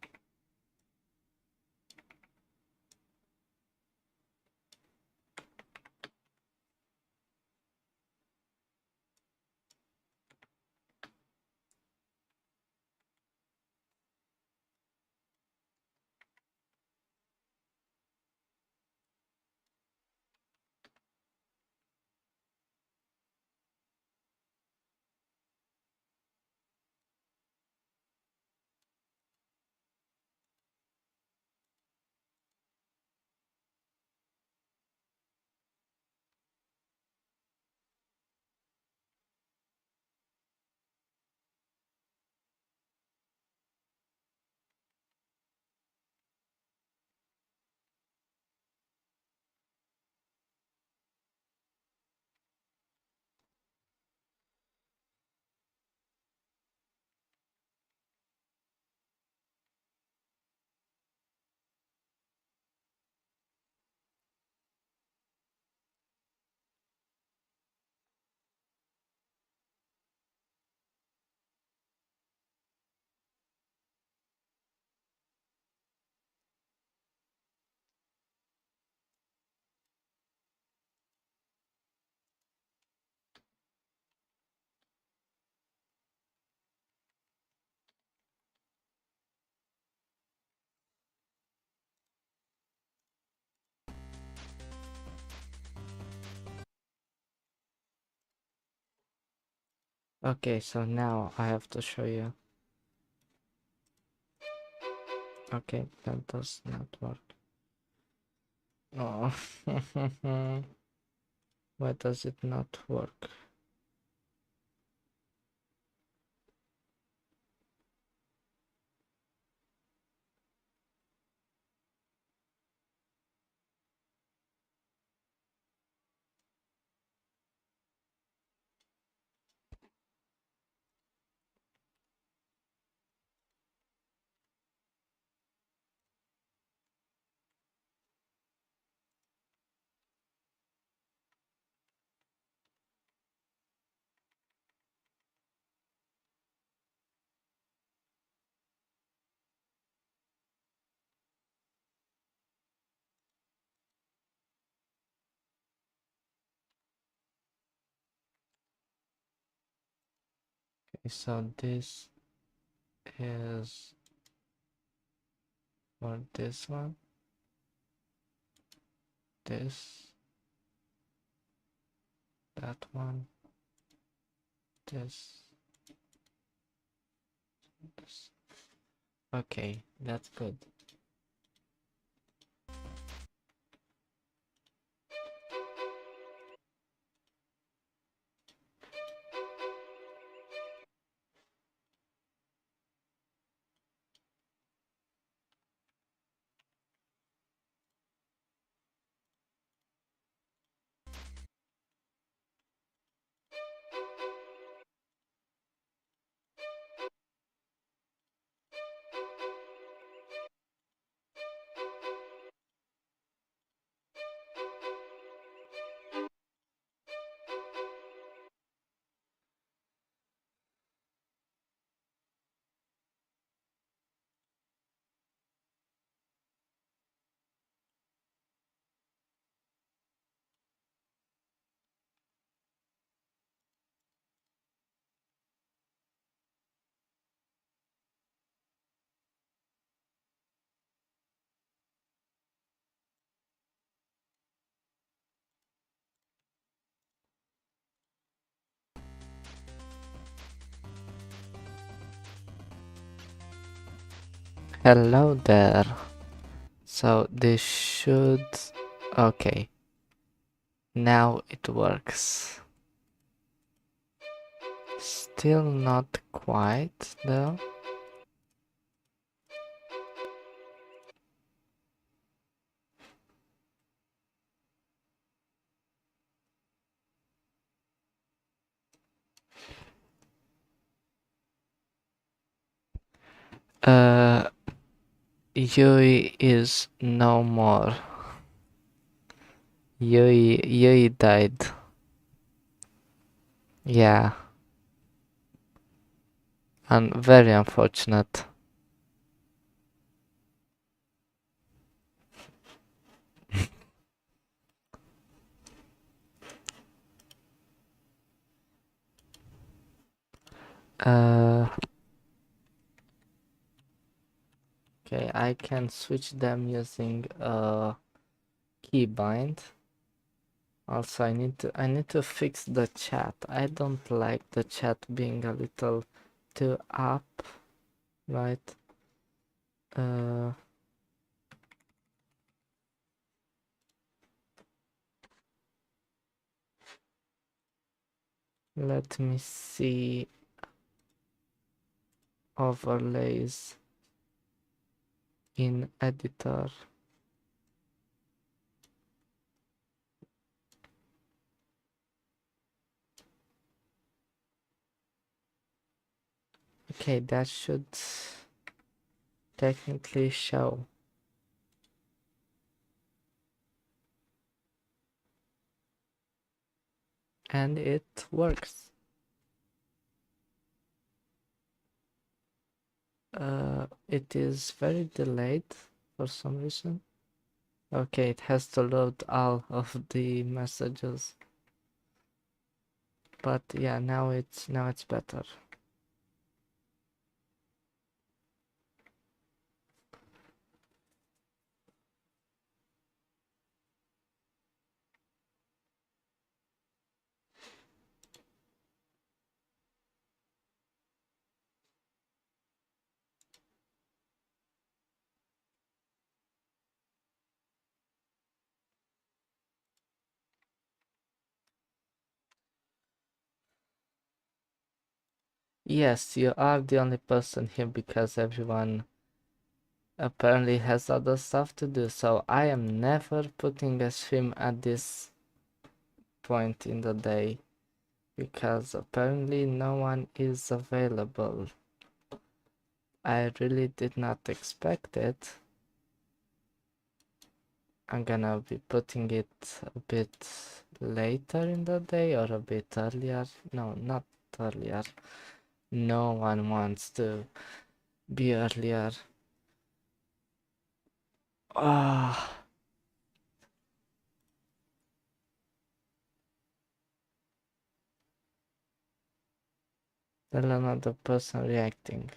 Okay, so now I have to show you. Okay, that does not work. Oh, why does it not work? Okay, so this is for this one, this, that one, this, this. Okay, that's good. Hello there. So this should... Okay. Now it works. Still not quite though. Yui is no more. Yui died. Yeah. And very unfortunate. Okay, I can switch them using keybind. Also, I need to fix the chat. I don't like the chat being a little too up, right? Let me see overlays in editor. Okay, that should technically show. And it works. It is very delayed for some reason. Okay, it has to load all of the messages. But yeah, now it's better. Yes, you are the only person here because everyone apparently has other stuff to do. So I am never putting a stream at this point in the day because apparently no one is available. I really did not expect it. I'm gonna be putting it a bit later in the day or a bit earlier. No, not earlier. No one wants to be earlier. Ah. Still another person reacting.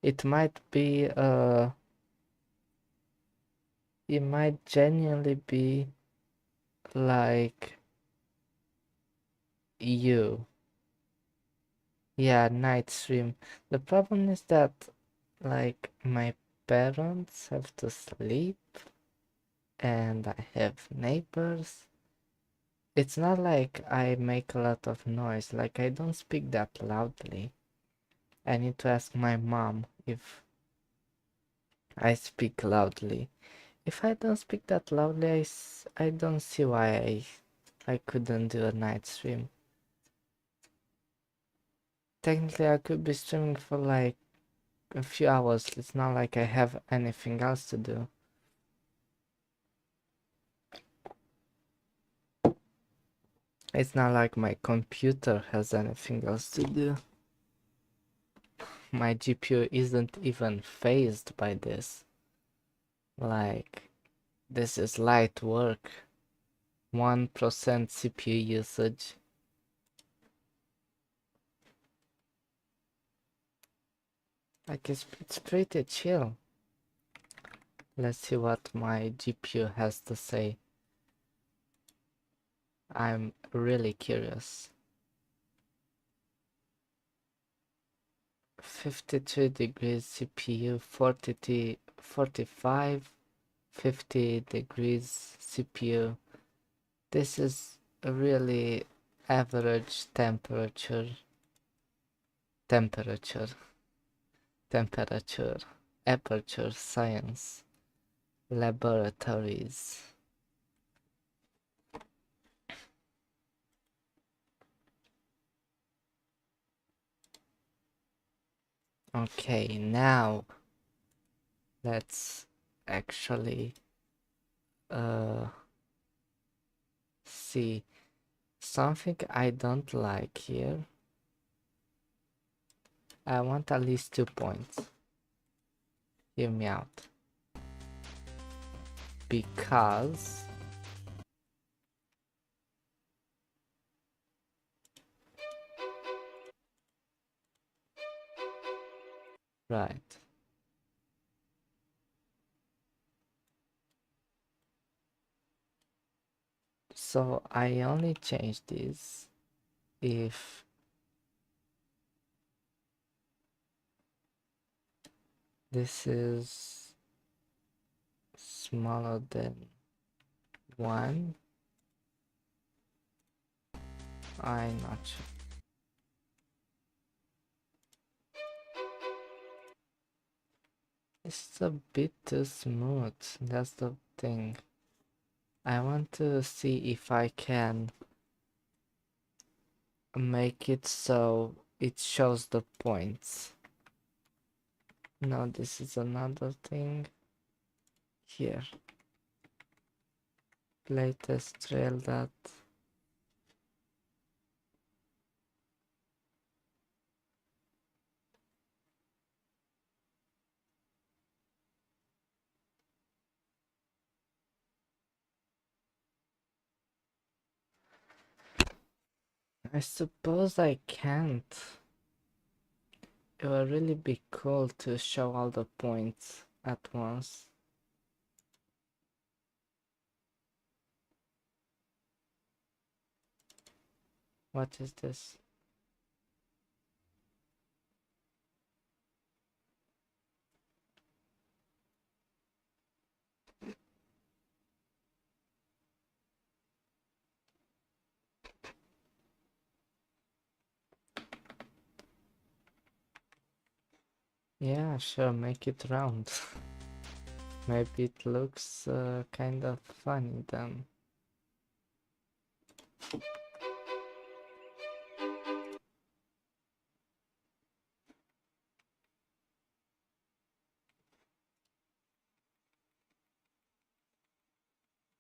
It might be it might genuinely be like you. Yeah, night stream. The problem is that like my parents have to sleep and I have neighbors. It's not like I make a lot of noise, like I don't speak that loudly. I need to ask my mom if I speak loudly. If I don't speak that loudly, I don't see why I couldn't do a night stream. Technically, I could be streaming for like a few hours. It's not like I have anything else to do. It's not like my computer has anything else to do. My GPU isn't even phased by this. Like, this is light work. 1% CPU usage. Like, it's pretty chill. Let's see what my GPU has to say. I'm really curious. 53 degrees CPU, 45, 50 degrees CPU. This is a really average temperature, aperture science laboratories. Okay, now let's actually see something I don't like here. I want at least 2 points. Hear me out. Because right. So I only change this if this is smaller than 1. I'm not sure. It's a bit too smooth, that's the thing. I want to see if I can make it so it shows the points. No, this is another thing. Here. Latest trail that. I suppose I can't. It would really be cool to show all the points at once. What is this? Yeah, sure, make it round. Maybe it looks kind of funny then.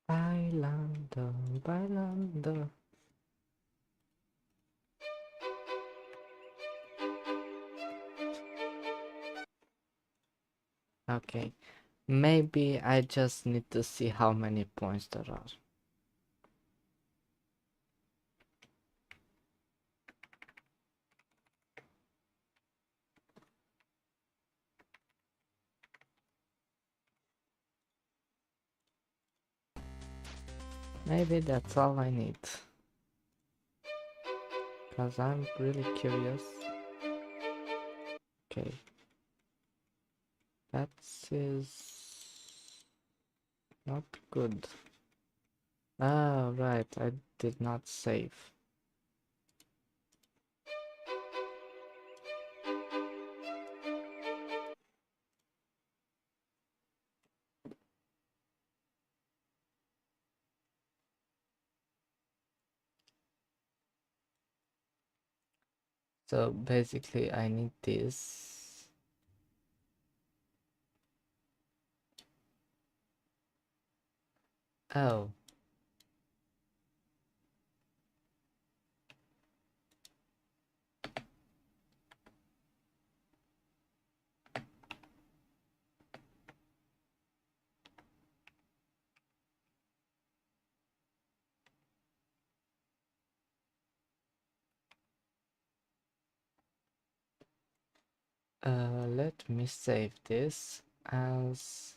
Bailando, bailando. Okay, maybe I just need to see how many points there are. Maybe that's all I need. Cause I'm really curious. Okay. That is not good. Ah, right, I did not save. So basically I need this. Oh. Let me save this as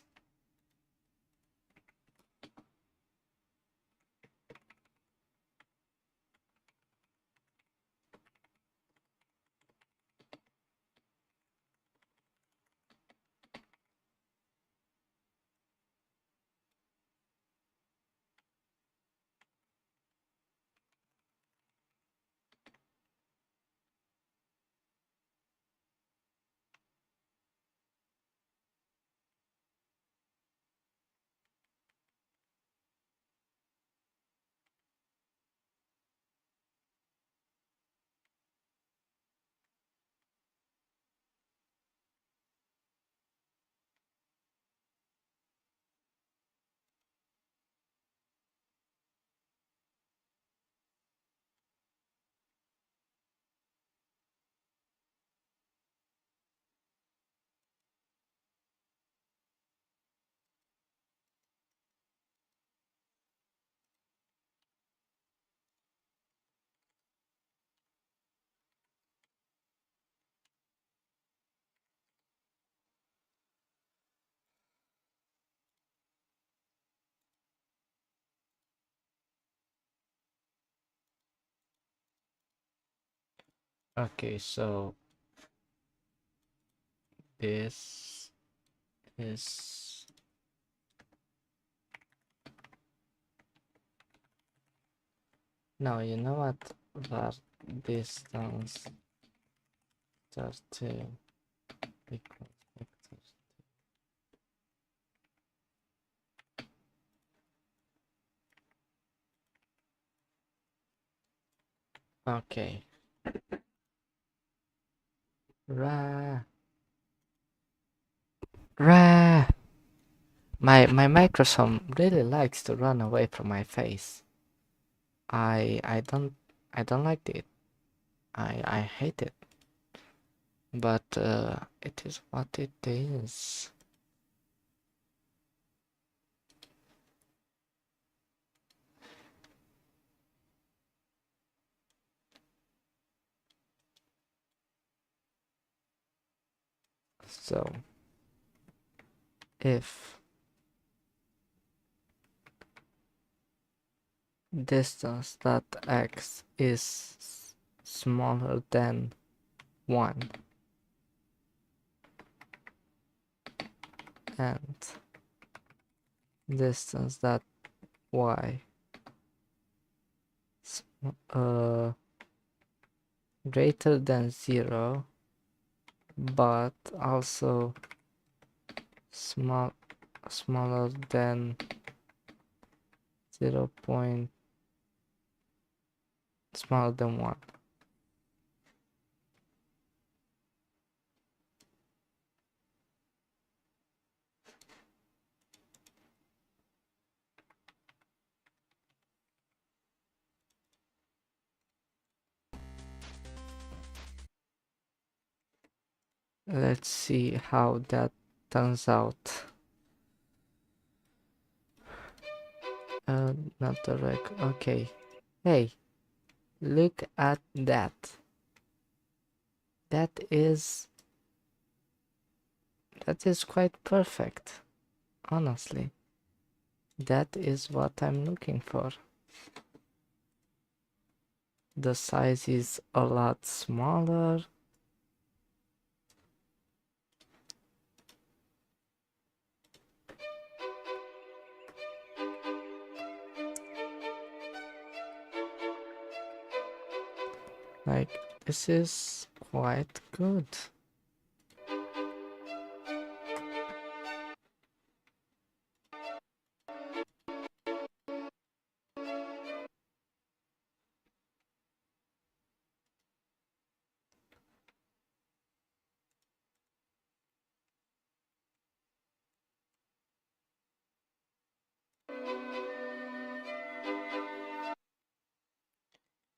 Okay, so this is now, you know what, var distance 30 equals vectors. Okay. Rah. Rah. My microphone really likes to run away from my face. I don't like it. I hate it. But it is what it is. So if distance dot x is smaller than 1 and distance dot y greater than 0 but also smaller than 0 point smaller than 1. Let's see how that turns out. Not the rec. Okay. Hey, look at that. That is quite perfect. Honestly, that is what I'm looking for. The size is a lot smaller. Like, this is quite good.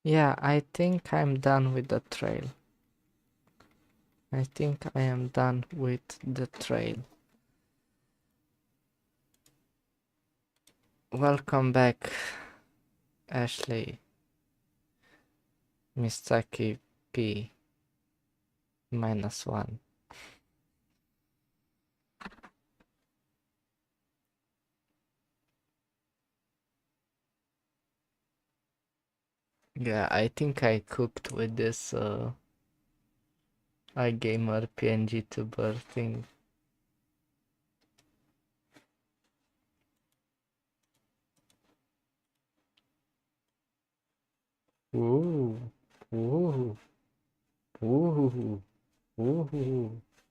Yeah, I think I'm done with the trail. I think I am done with the trail. Welcome back, Ashley. Misaki P -1. Yeah, I think I cooked with this iGamer PNG tuber thing. Ooh, ooh, ooh, ooh, ooh,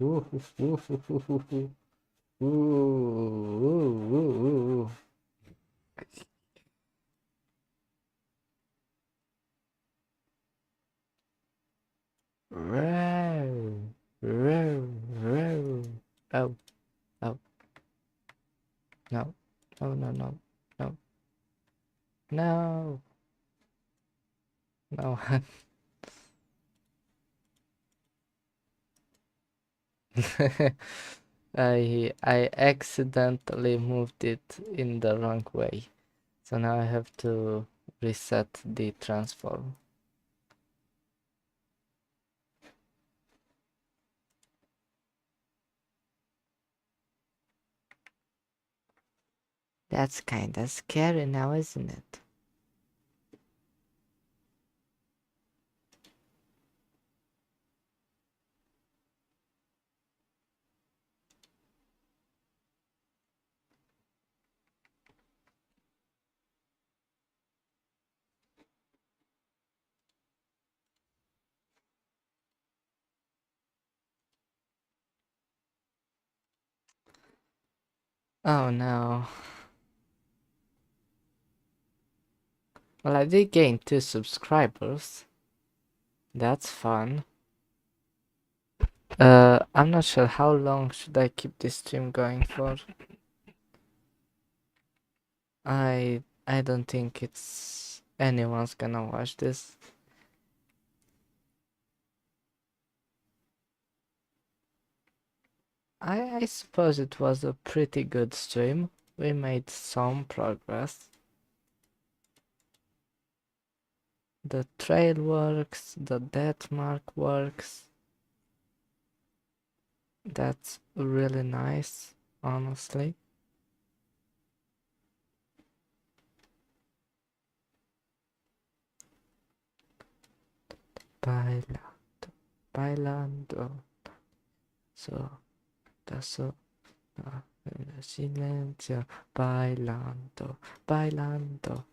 ooh, ooh, ooh. Row, row, row. Oh, oh, no, no, no, no, no, no, no. I accidentally moved it in the wrong way. So now I have to reset the transform. That's kinda scary now, isn't it? Oh no. Well, I did gain 2 subscribers. That's fun. I'm not sure how long should I keep this stream going for. I don't think it's anyone's gonna watch this. I suppose it was a pretty good stream. We made some progress. The trail works, the death mark works. That's really nice, honestly. Bailando, bailando. So, so, silenzio, bailando, bailando.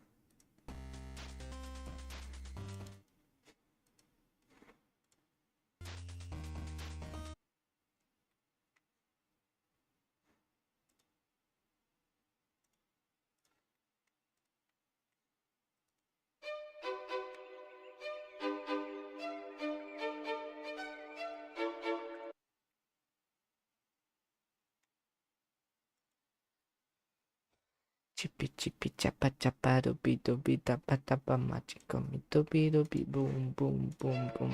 Chippy chippy chapa chapa doobie doobie tapa tapa magico me doobie doobie boom boom boom boom.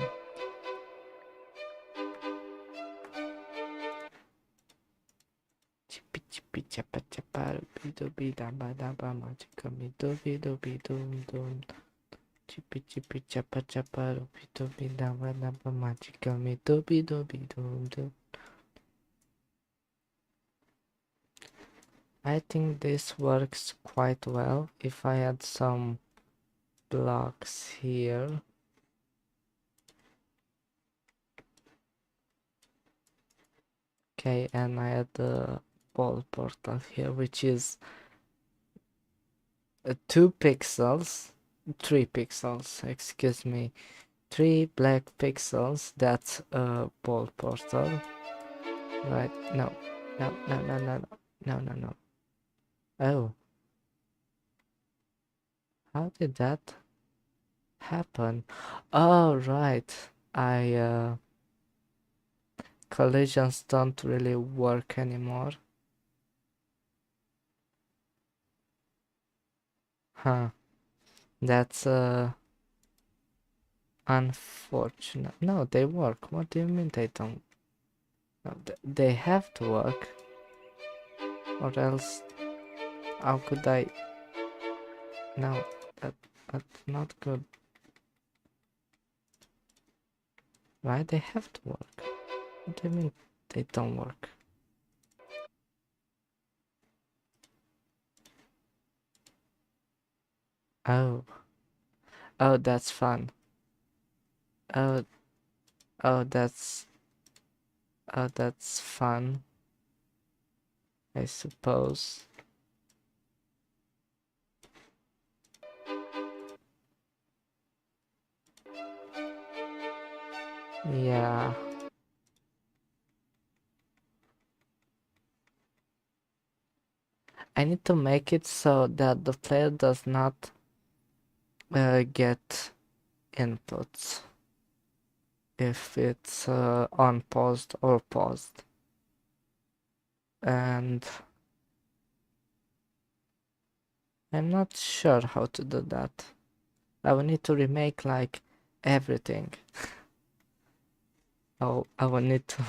Chippy chippy chapa chapa doobie doobie tapa tapa magico me doobie doobie doom doom. Chippy chippy chapa chapa doobie doobie tapa tapa magico me doobie doobie doom doom. I think this works quite well if I had some blocks here. Okay, and I had the ball portal here, which is 2 pixels, 3 pixels, excuse me, 3 black pixels. That's a ball portal, right? No, no, no, no, no, no, no, no. Oh, how did that happen? Oh, right. Collisions don't really work anymore. Huh. That's unfortunate. No, they work. What do you mean they don't? No, they have to work. Or else, how could I? No, that's not good. Why they have to work? What do you mean they don't work? Oh, oh, that's fun. Oh, oh, that's fun, I suppose. Yeah. I need to make it so that the player does not get inputs if it's unpaused or paused. And I'm not sure how to do that. I will need to remake like everything. Oh, I will need to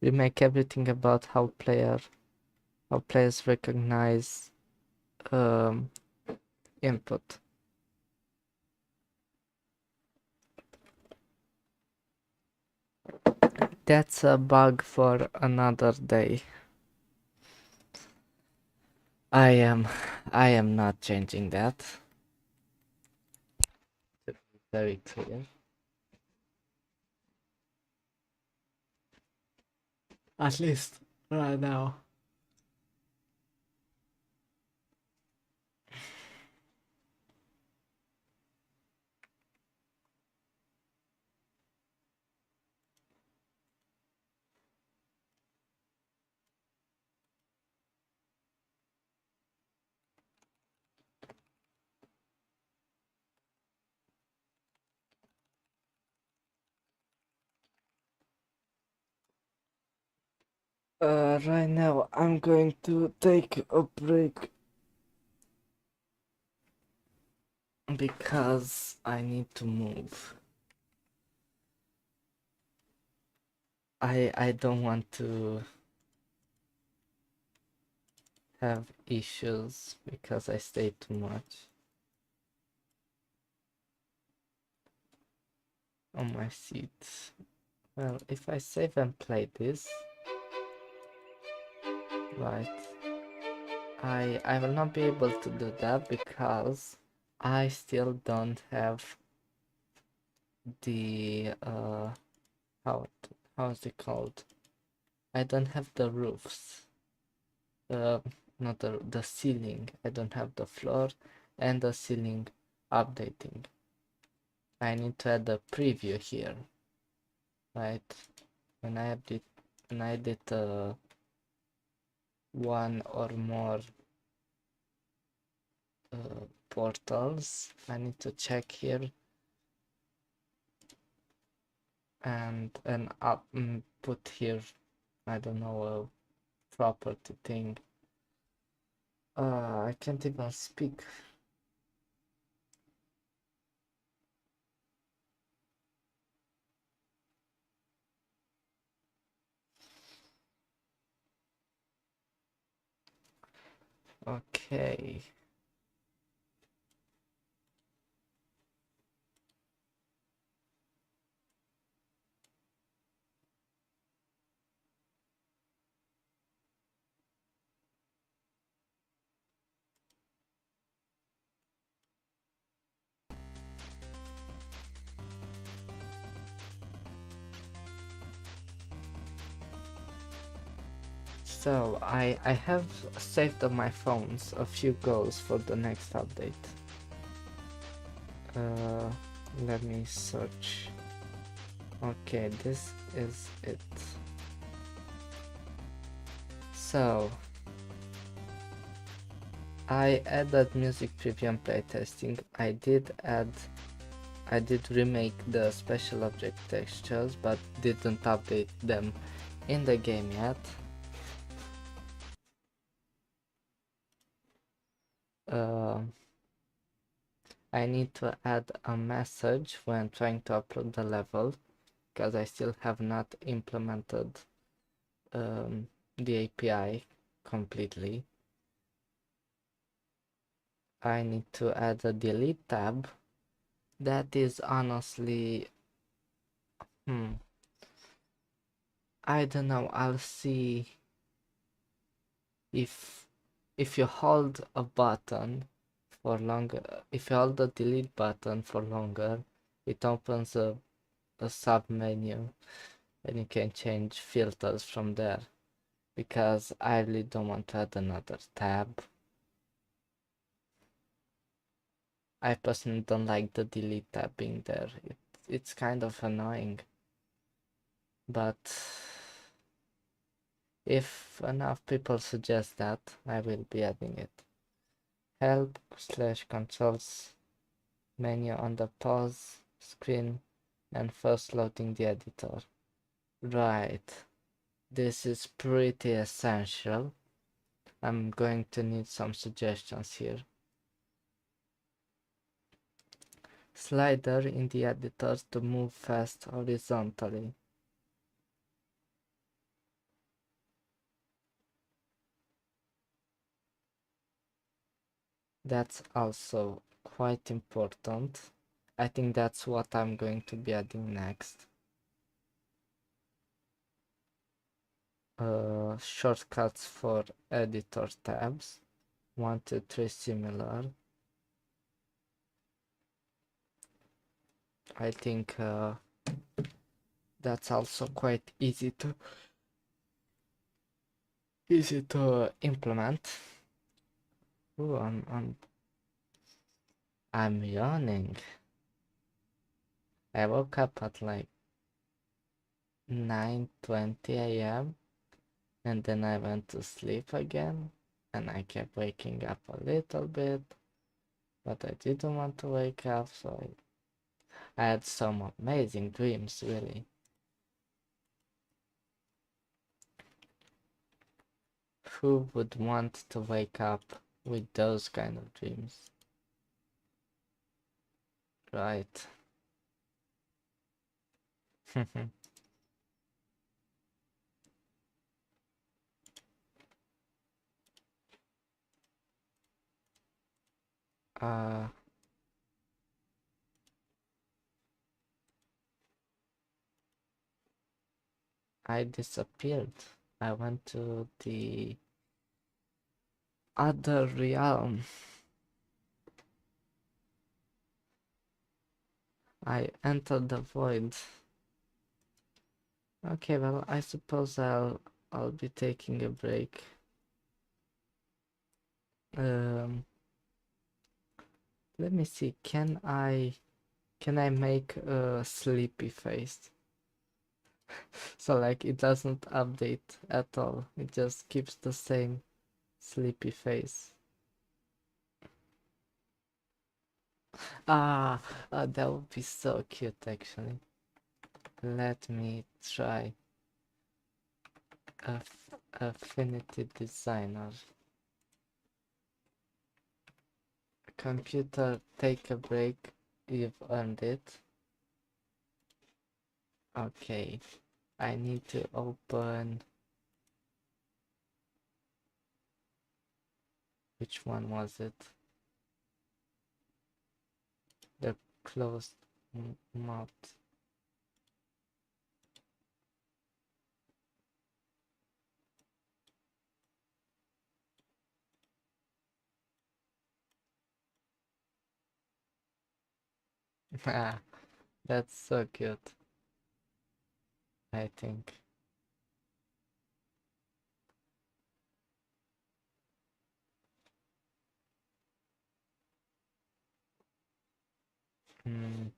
remake everything about how players recognize input. That's a bug for another day. I am not changing that. To be very clear. At least right now. Right now I'm going to take a break because I need to move. I don't want to have issues because I stay too much on my seat. Well, if I save and play this, right, I will not be able to do that because I still don't have the how how is it called? I don't have the roofs. Uh, Not the ceiling. I don't have the floor and the ceiling updating. I need to add a preview here, right? When I did one or more portals, I need to check here and up put here, I don't know, a property thing. I can't even speak. Okay. So I have saved on my phones a few goals for the next update. Let me search. Okay, this is it. So I added music preview and playtesting. I did remake the special object textures, but didn't update them in the game yet. I need to add a message when trying to upload the level because I still have not implemented the API completely. I need to add a delete tab. That is honestly, I don't know. I'll see if you hold a button for longer, if you hold the delete button for longer, it opens a sub menu and you can change filters from there, because I really don't want to add another tab. I personally don't like the delete tab being there. It's kind of annoying, but if enough people suggest that, I will be adding it. Help/controls menu on the pause screen and first loading the editor. Right, this is pretty essential. I'm going to need some suggestions here. Slider in the editor to move fast horizontally. That's also quite important. I think that's what I'm going to be adding next. Shortcuts for editor tabs. 1, 2, 3 similar. I think that's also quite easy to implement. Ooh, I'm yawning. I woke up at like 9:20 a.m. and then I went to sleep again, and I kept waking up a little bit, but I didn't want to wake up, so I had some amazing dreams, really. who would want to wake up with those kind of dreams? Right. uh, I disappeared. I went to the other realm. I entered the void. Okay, well, I suppose I'll be taking a break. Let me see. Can I make a sleepy face? So like it doesn't update at all. It just keeps the same sleepy face. That would be so cute actually. Let me try Affinity Designer. Computer, take a break. You've earned it. Okay, I need to open. Which one was it? The closed mouth. Ah, that's so cute, I think. Did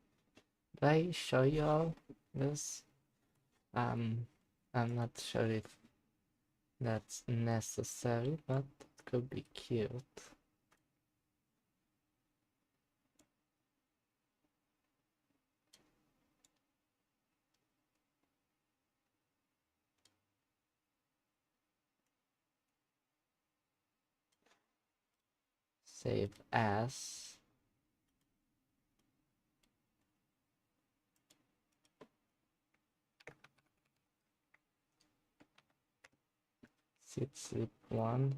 I show you all this? I'm not sure if that's necessary, but it could be cute. Save as. Sit sleep 1.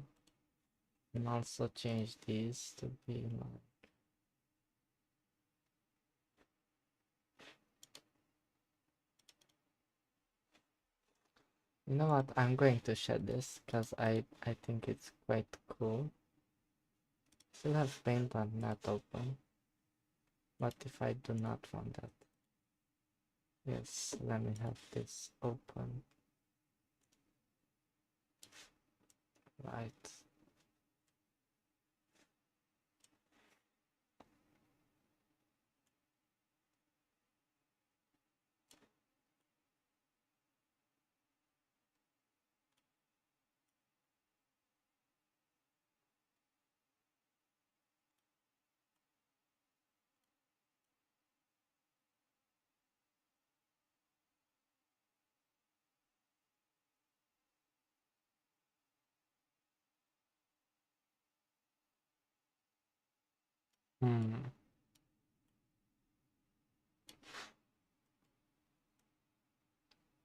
And also change these to be like. You know what? I'm going to share this because I think it's quite cool. Still have paint on not open. What if I do not want that? Yes, let me have this open. Right.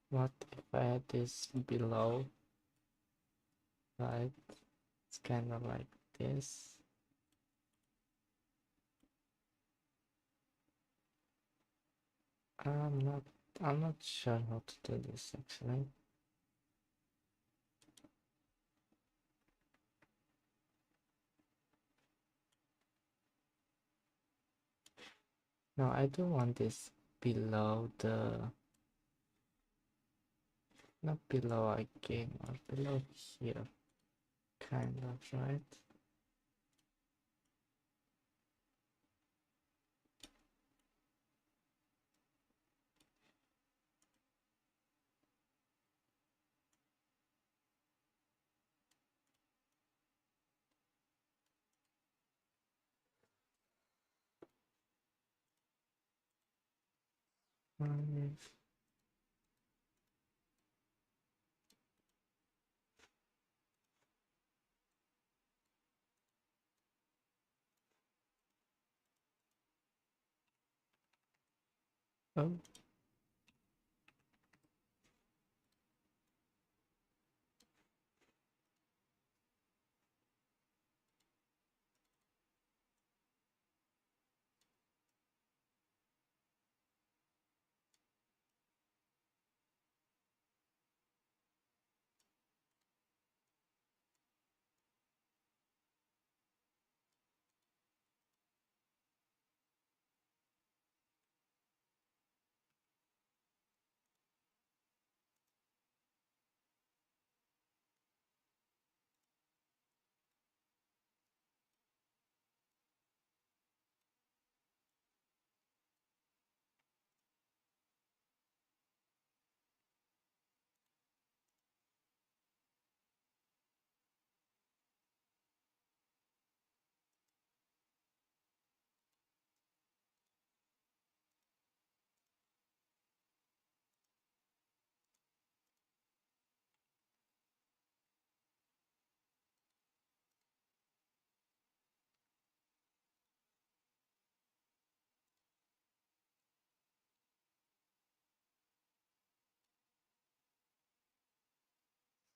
What if I had this below? Right. It's kind of like this. I'm not sure how to do this actually. No, I do want this below the, not below a game, or below here, kind of, right? Um, Oh.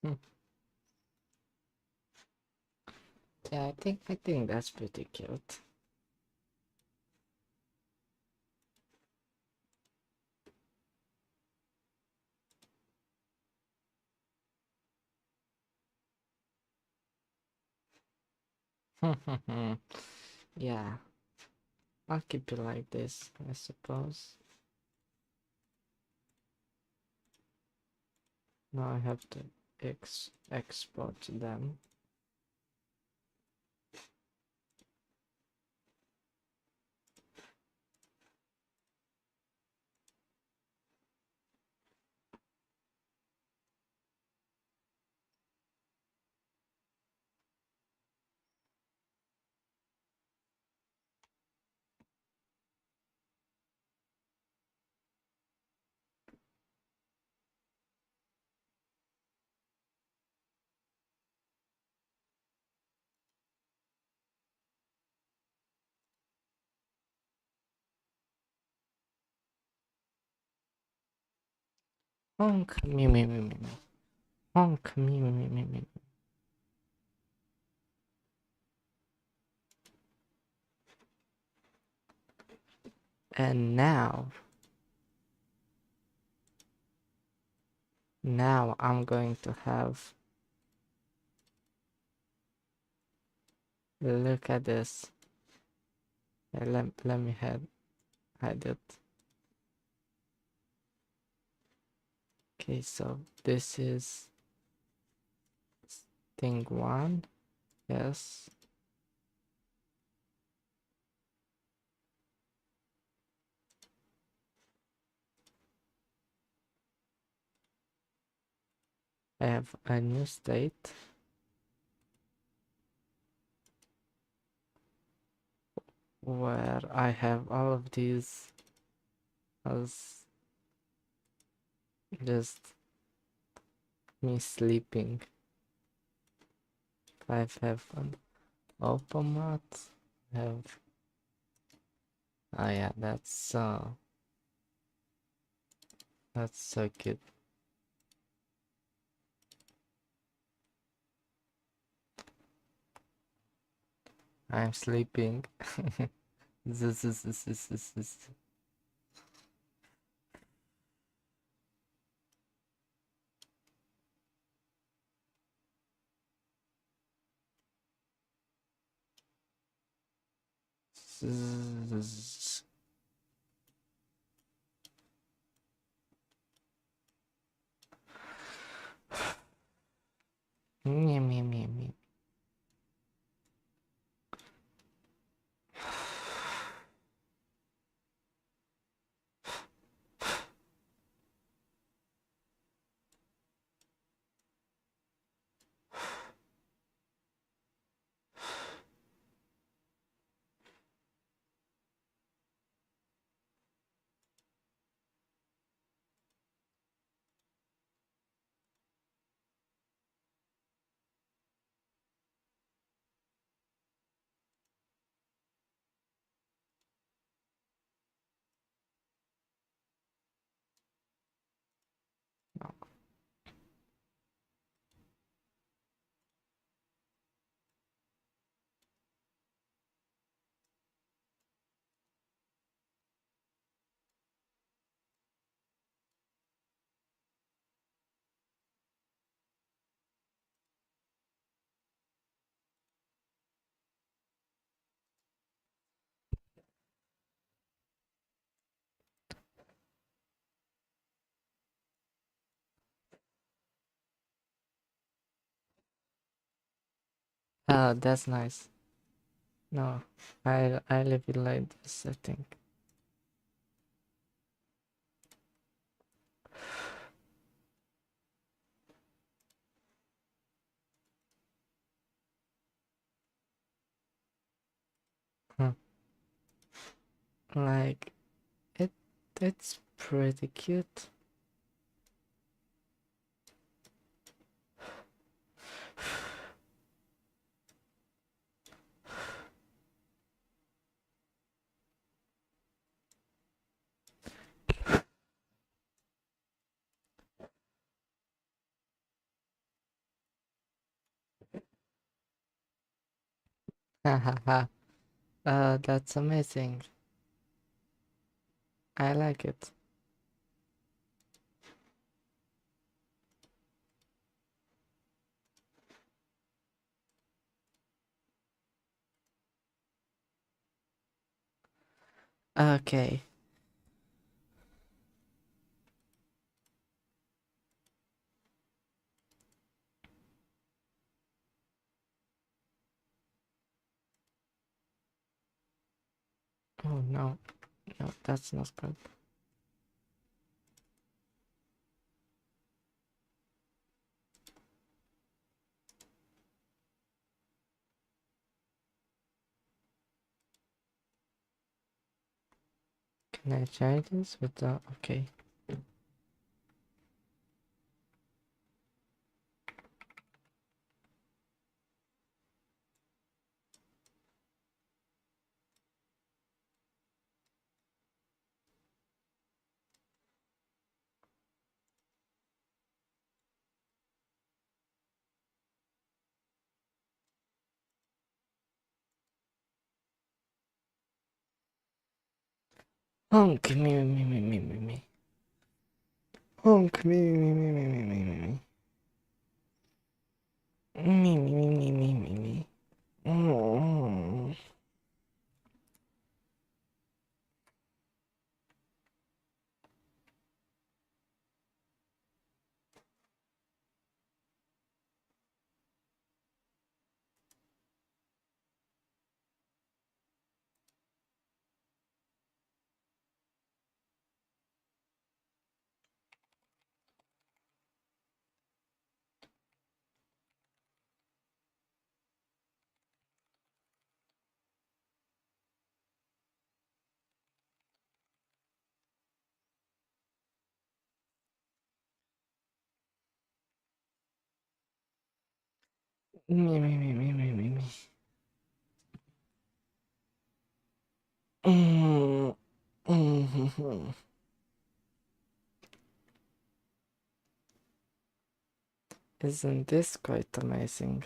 Hmm. Yeah, I think that's pretty cute. Yeah, I'll keep it like this, I suppose. Now I have to export them. Honk me me me me me. Honk me me me me me. And now I'm going to have, look at this. Let me hide it. Okay, so this is thing one. Yes. I have a new state where I have all of these as just me sleeping. I have an automat. Have, oh yeah, that's so cute. I'm sleeping. This. Me. Oh, that's nice. No, I leave it like this, I think. Hmm. Like it it's pretty cute. Hahaha. That's amazing. I like it. Okay. Oh no, no, that's not good. Can I change this with the okay? Honk me me me me me me. Honk me me me me me me me me. Me me me me me me me. Mm. Me me me me me me me. Mm. Mm. Isn't this quite amazing?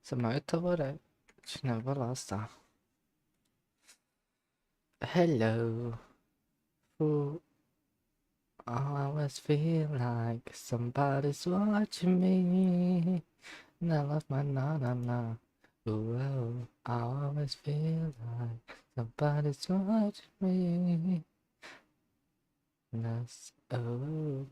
Să mai uit oare cineva la asta. Hello. Who I always feel like somebody's watching me. And I love my na na na. Ooh, I always feel like somebody's watching me. That's oh.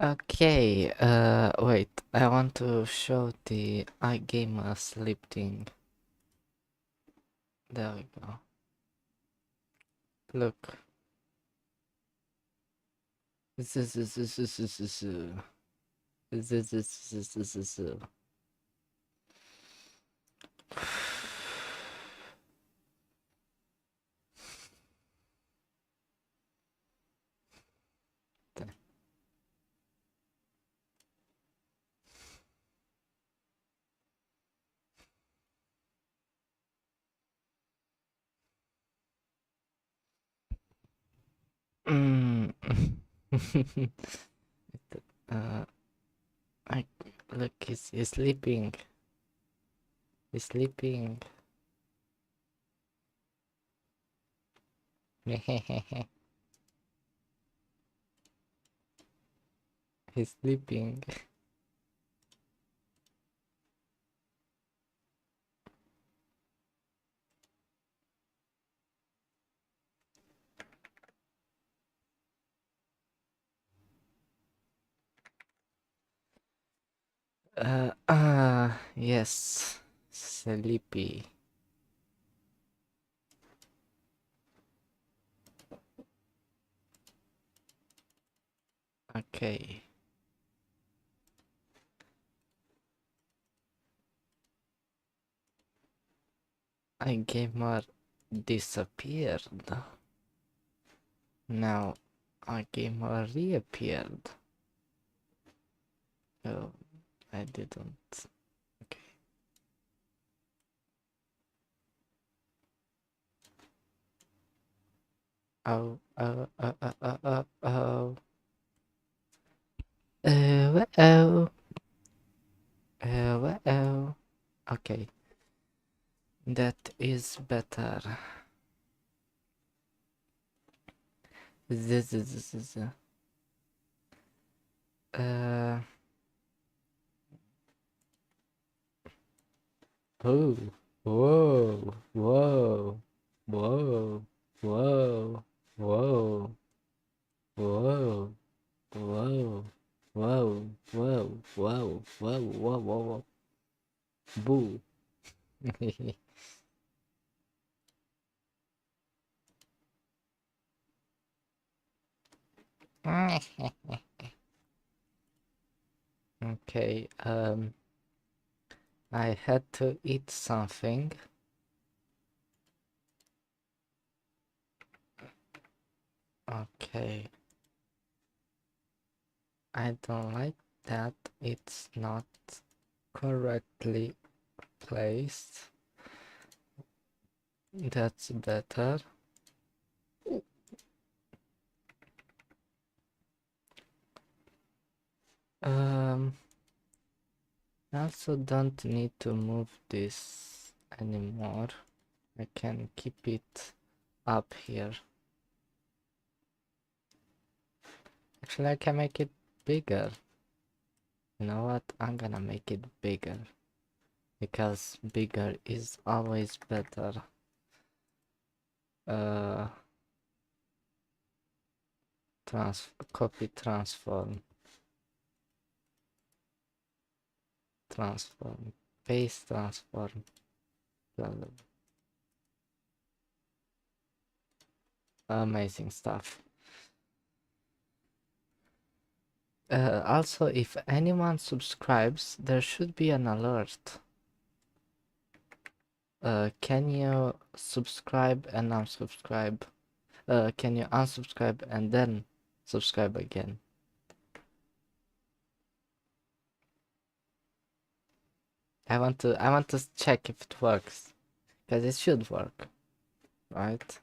Okay, wait, I want to show the iGamer sleeping. There we go. Look. Mm. uh, look, he's sleeping. He's sleeping. He's sleeping. Yes, sleepy. Okay. iGamer disappeared. Now iGamer reappeared. Oh, I didn't. Okay. Oh, oh, oh, oh, oh, oh, oh. Oh, oh. Oh, oh. Okay. That is better. This. Uh. Oh. Whoa. Whoa. Whoa. Whoa. Whoa. Whoa. Whoa. Whoa. Whoa. Whoa. Whoa. Whoa. Whoa. Boo. Okay. I had to eat something. Okay. I don't like that it's not correctly placed. That's better. I also don't need to move this anymore. I can keep it up here. Actually, I can make it bigger. You know what? I'm gonna make it bigger. Because bigger is always better. Copy, transform, paste, transform, blah, blah, blah. Amazing stuff. Also, if anyone subscribes, there should be an alert. Can you subscribe and unsubscribe? Can you unsubscribe and then subscribe again? I want to check if it works, because it should work, right?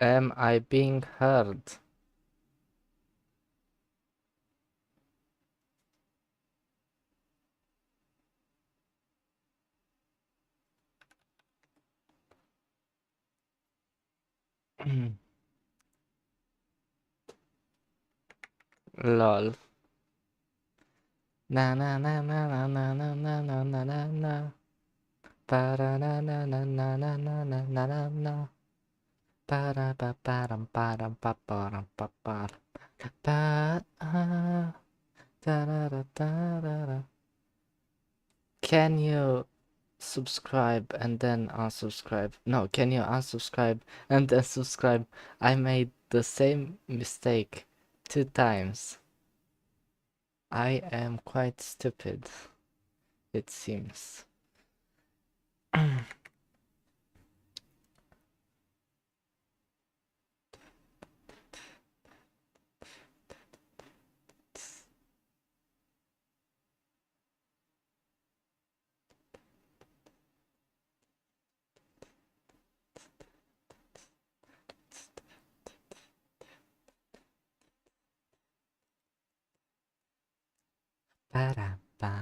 Am I being heard? Lol. Na na na na na na na na na na na na. Para na na na na na na na na na na. Para pa param param pa param pa par. Pa da da da da da. Can you subscribe and then unsubscribe? No, can you unsubscribe and then subscribe? I made the same mistake 2 times. I am quite stupid, it seems. Para pa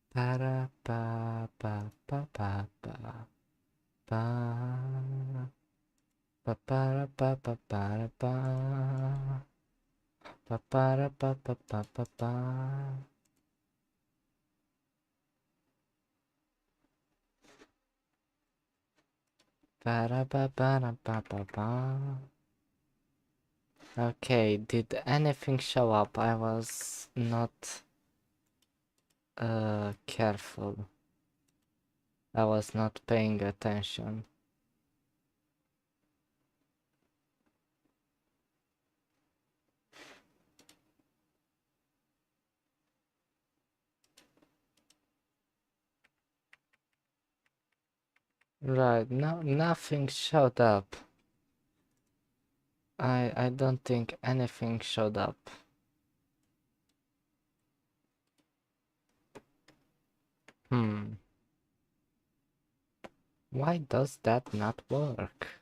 para pa pa pa pa pa pa pa para pa pa para pa pa para pa pa pa pa pa. Para pa para pa pa pa. Okay, did anything show up? I was not careful. I was not paying attention. Right, no, nothing showed up. I don't think anything showed up. Why does that not work?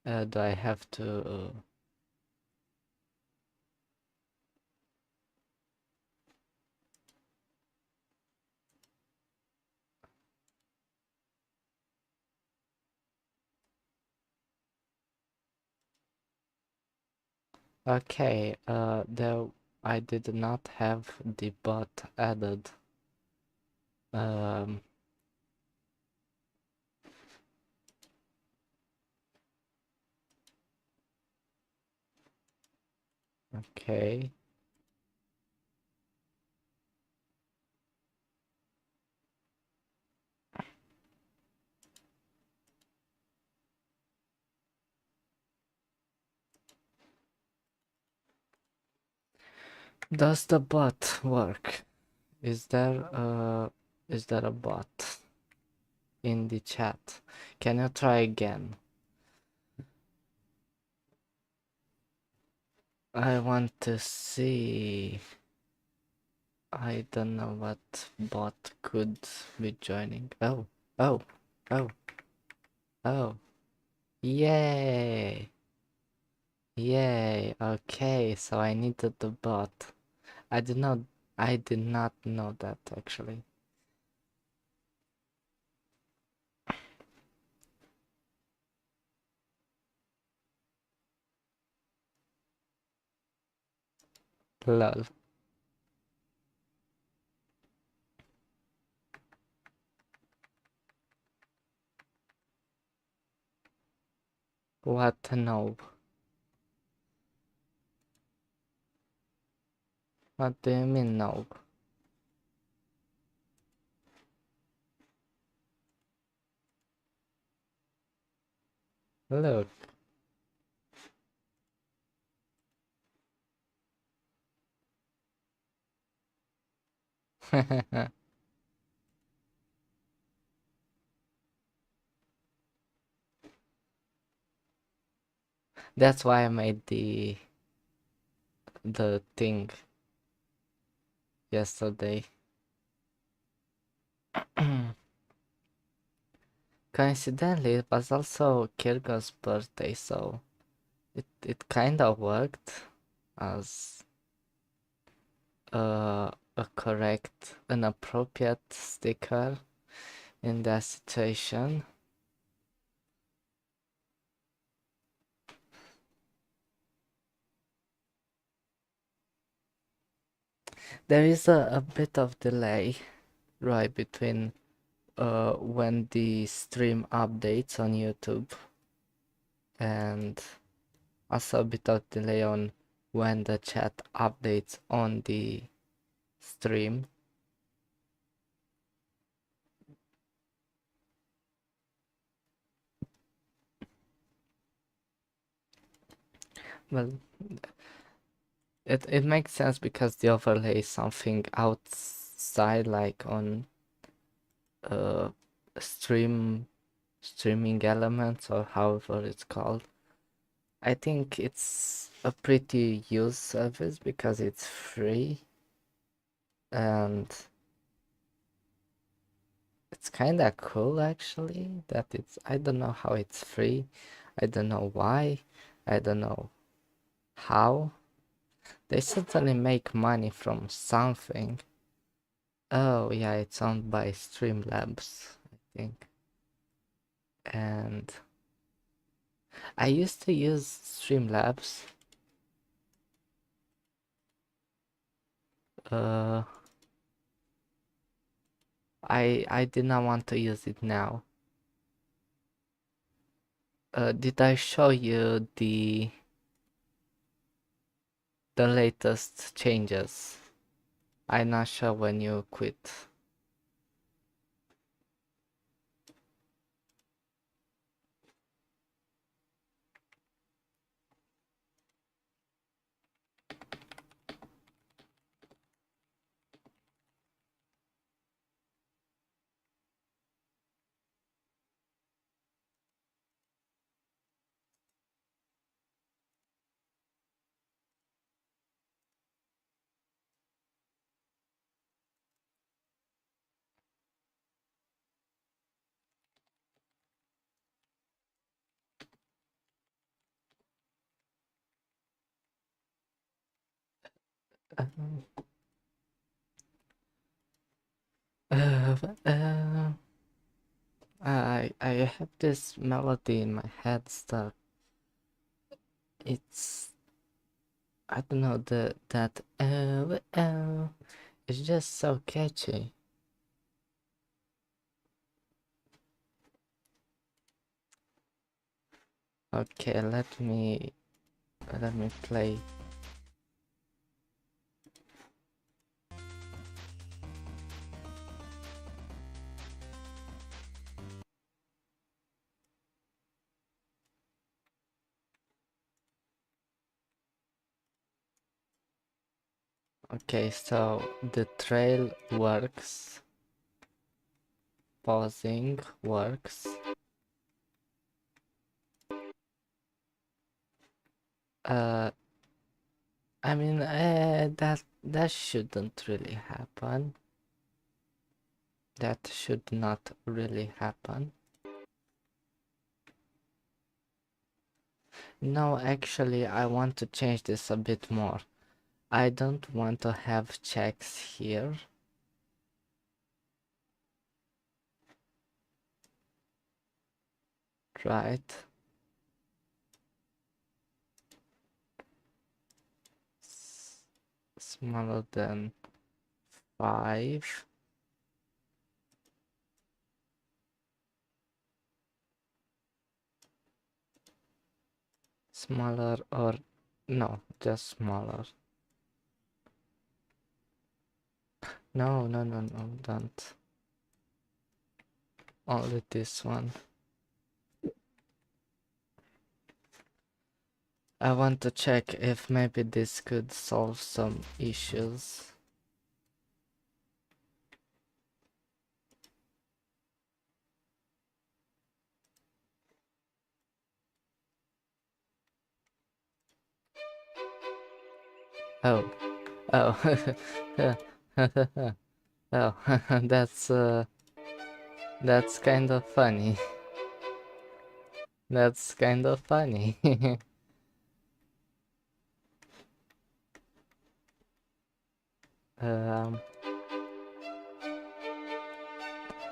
Do I have to... Okay, there I did not have the bot added. Okay. Does the bot work? Is there a bot? in the chat. Can you try again? I want to see. I don't know what bot could be joining. Oh, oh, oh, oh. Yay! Yay! Okay, so I needed the bot. I did not know that actually. Lol. What a noob. What do you mean noob? Look. That's why I made the thing yesterday. Coincidentally, it was also Kirgo's birthday, so it kind of worked as a correct, an appropriate sticker in that situation. There is a bit of delay, right, between when the stream updates on YouTube and also a bit of delay on when the chat updates on the stream. Well, it makes sense because the overlay is something outside, like on streaming elements or however it's called. I think it's a pretty used service because it's free and it's kind of cool actually that it's, I don't know how it's free. I don't know why. I don't know how. They certainly make money from something. Oh yeah, it's owned by Streamlabs, I think. And I used to use Streamlabs. I did not want to use it now. Did I show you the latest changes? I'm not sure when you quit. Um, uh, uh, I have this melody in my head stuck. It's, I don't know, it's just so catchy. Okay, let me play. Okay, so the trail works pausing works. I mean, that shouldn't really happen. That should not really happen. No, actually, I want to change this a bit more. I don't want to have checks here. Right. Smaller than 5. Smaller or no, just smaller. No, no, no, no, don't. Only this one. I want to check if maybe this could solve some issues. Oh, oh, oh, that's kind of funny. That's kind of funny. um,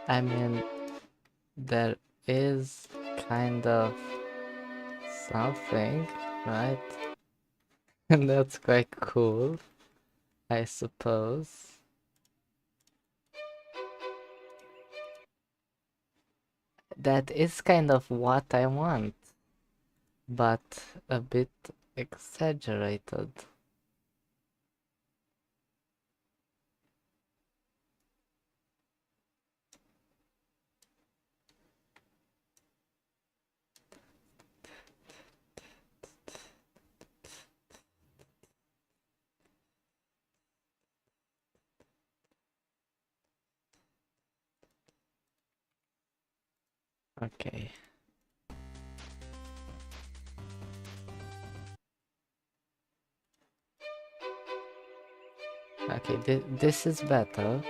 I mean, there is kind of something, right? And that's quite cool, I suppose. That is kind of what I want, but a bit exaggerated. Okay. Okay, this is better.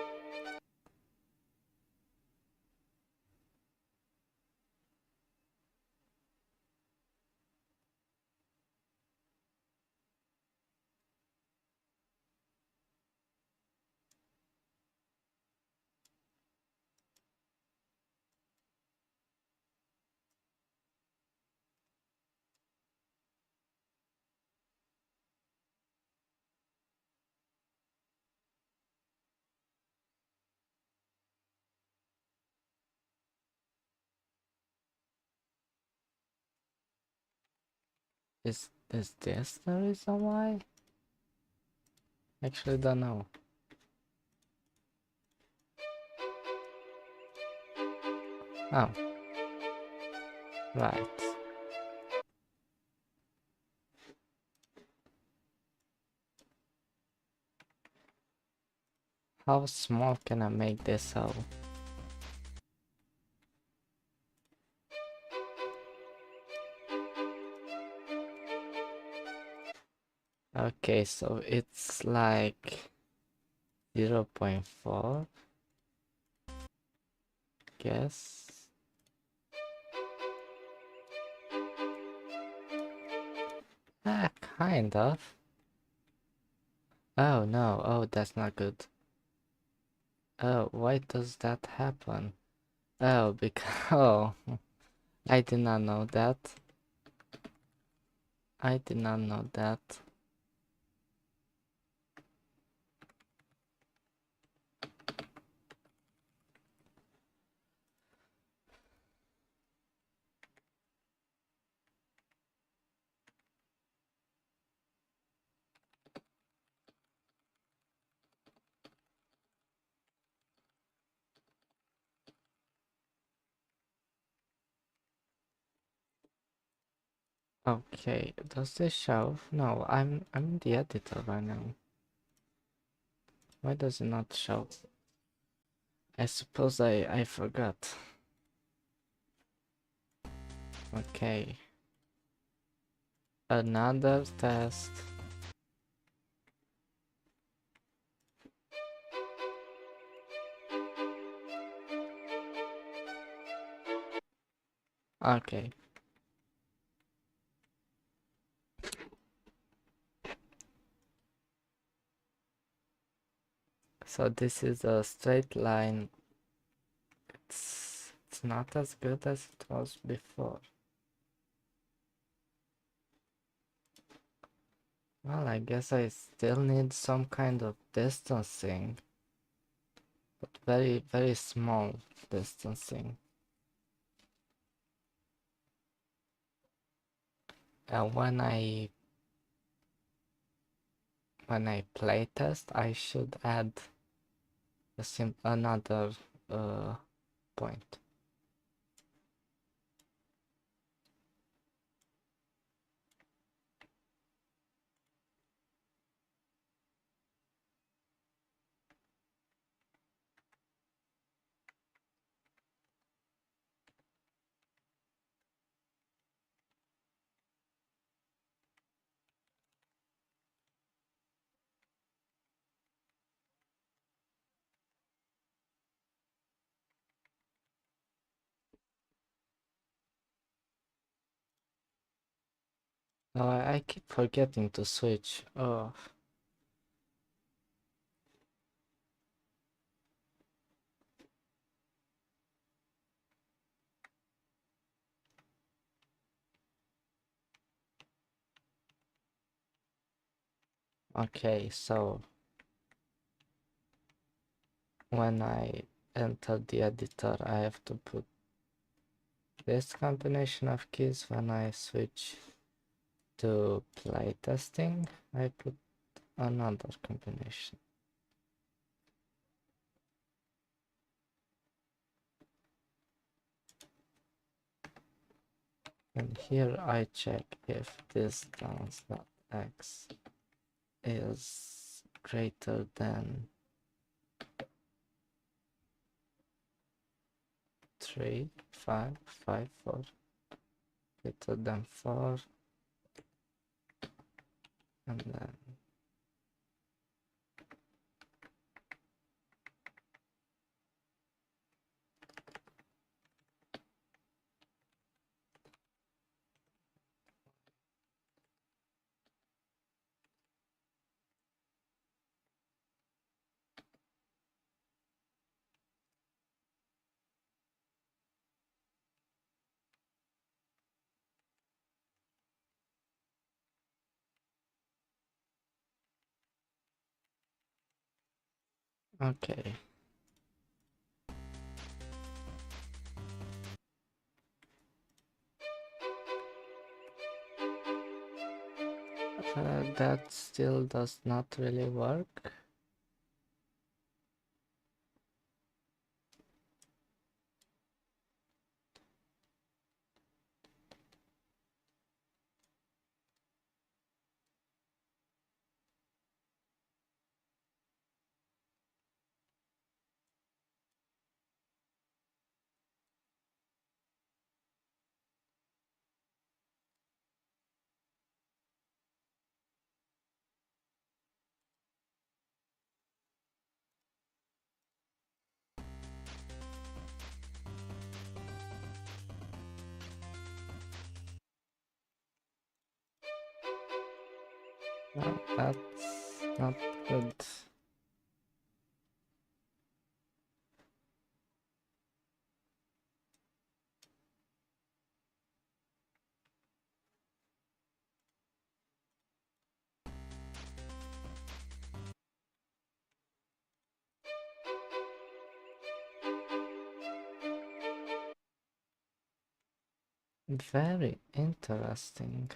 Is this the reason why? Actually don't know. Oh. Right. How small can I make this hole? Okay, so it's like 0.4, guess. Ah, kind of. Oh no, oh that's not good. Oh, why does that happen? Oh, because oh, I did not know that. I did not know that. Okay, does this show? No, I'm in the editor right now. Why does it not show? I suppose I forgot. Okay. Another test. Okay. So this is a straight line. It's not as good as it was before. Well, I guess I still need some kind of distancing, but very, very small distancing. And when I play test, I should add another point. Oh, I keep forgetting to switch. Oh, okay, so when I enter the editor, I have to put this combination of keys. When I switch to playtesting, I put another combination. And here I check if distance.x is greater than 3, 5, 5, 4, greater than 4, and then okay. That still does not really work. No, that's not good. Very interesting.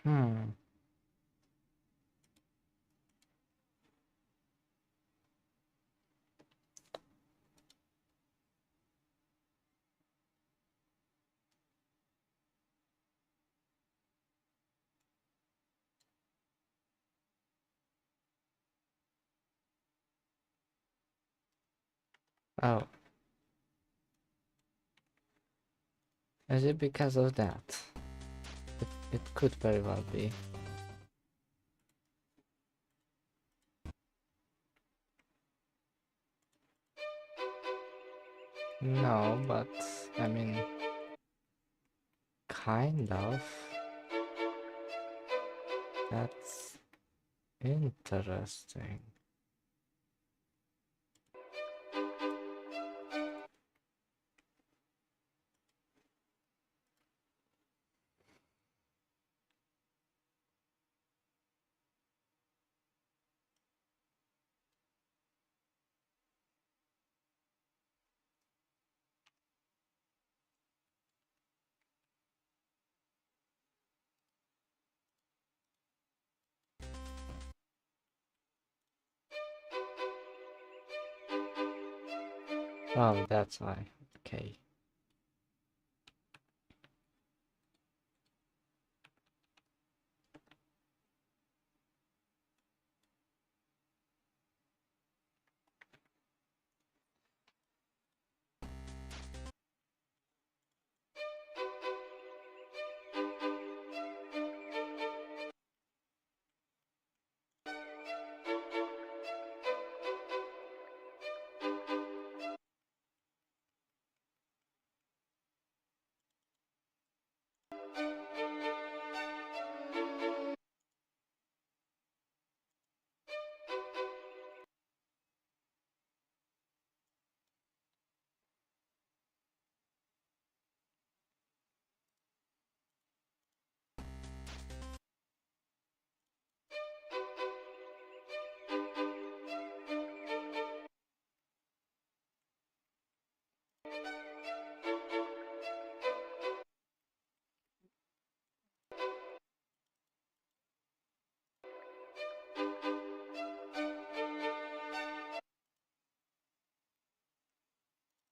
Hmm. Oh, is it because of that? It could very well be. No, but I mean, kind of. That's interesting. Oh, that's why. Okay.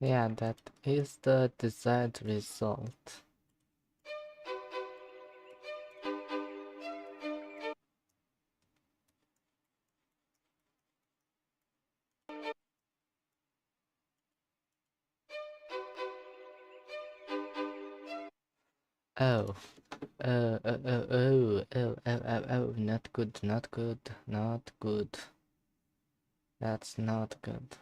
Yeah, that is the desired result. Oh, not good, not good, not good. That's not good.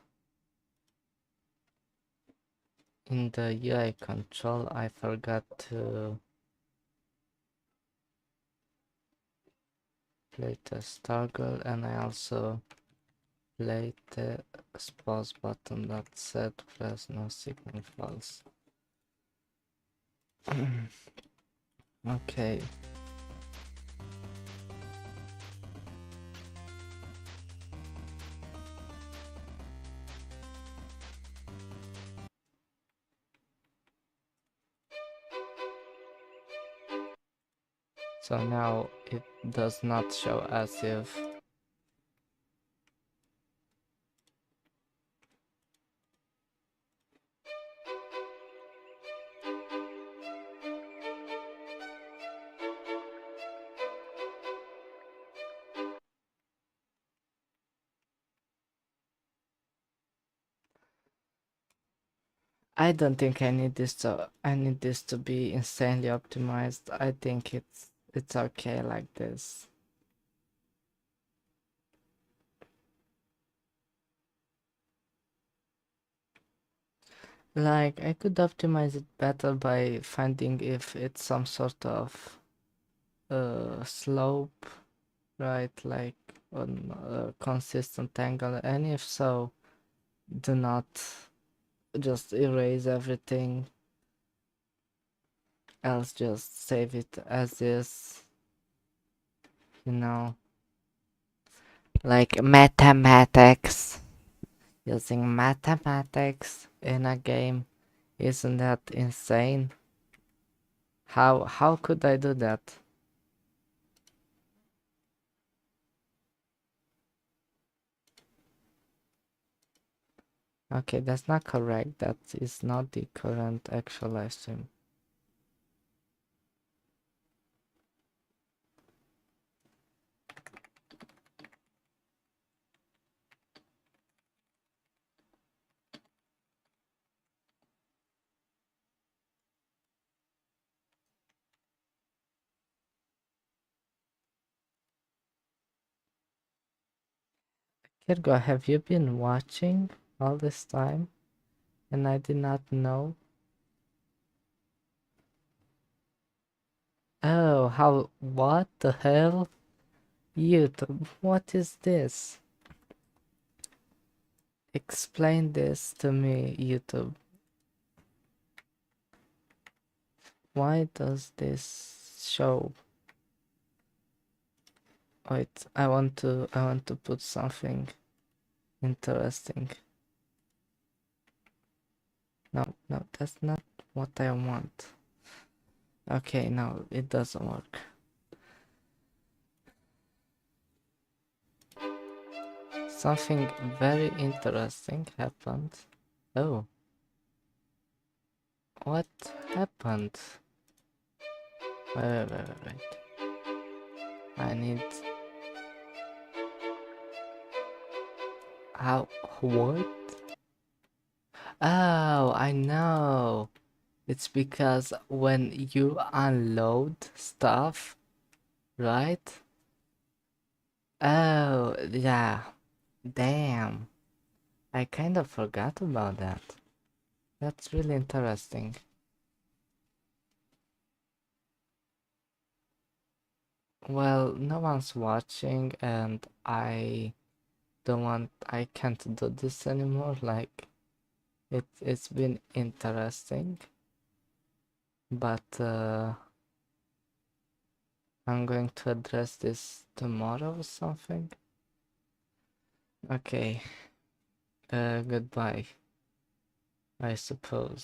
In the UI control, I forgot to play the toggle, and I also played the pause button that said press no signal false. Okay. So now it does not show as if I don't think I need this to be insanely optimized. I think it's okay like this. Like, I could optimize it better by finding if it's some sort of slope, right? Like on a consistent angle, and if so, do not just erase everything, else just save it as is, you know, like mathematics. Using mathematics in a game, isn't that insane? How could I do that? Okay, that's not correct. That is not the current actual live stream. Kirgo, have you been watching all this time and I did not know? Oh, what the hell? YouTube, what is this? Explain this to me, YouTube. Why does this show? Wait, I want to put something interesting. No, that's not what I want. Okay, no, it doesn't work. Something very interesting happened. Oh. What happened? Wait. I need... How... What? Oh, I know. It's because when you unload stuff, right? Oh, yeah. Damn. I kind of forgot about that. That's really interesting. Well, no one's watching and I can't do this anymore. Like, it's been interesting, but I'm going to address this tomorrow or something. Okay, goodbye, I suppose.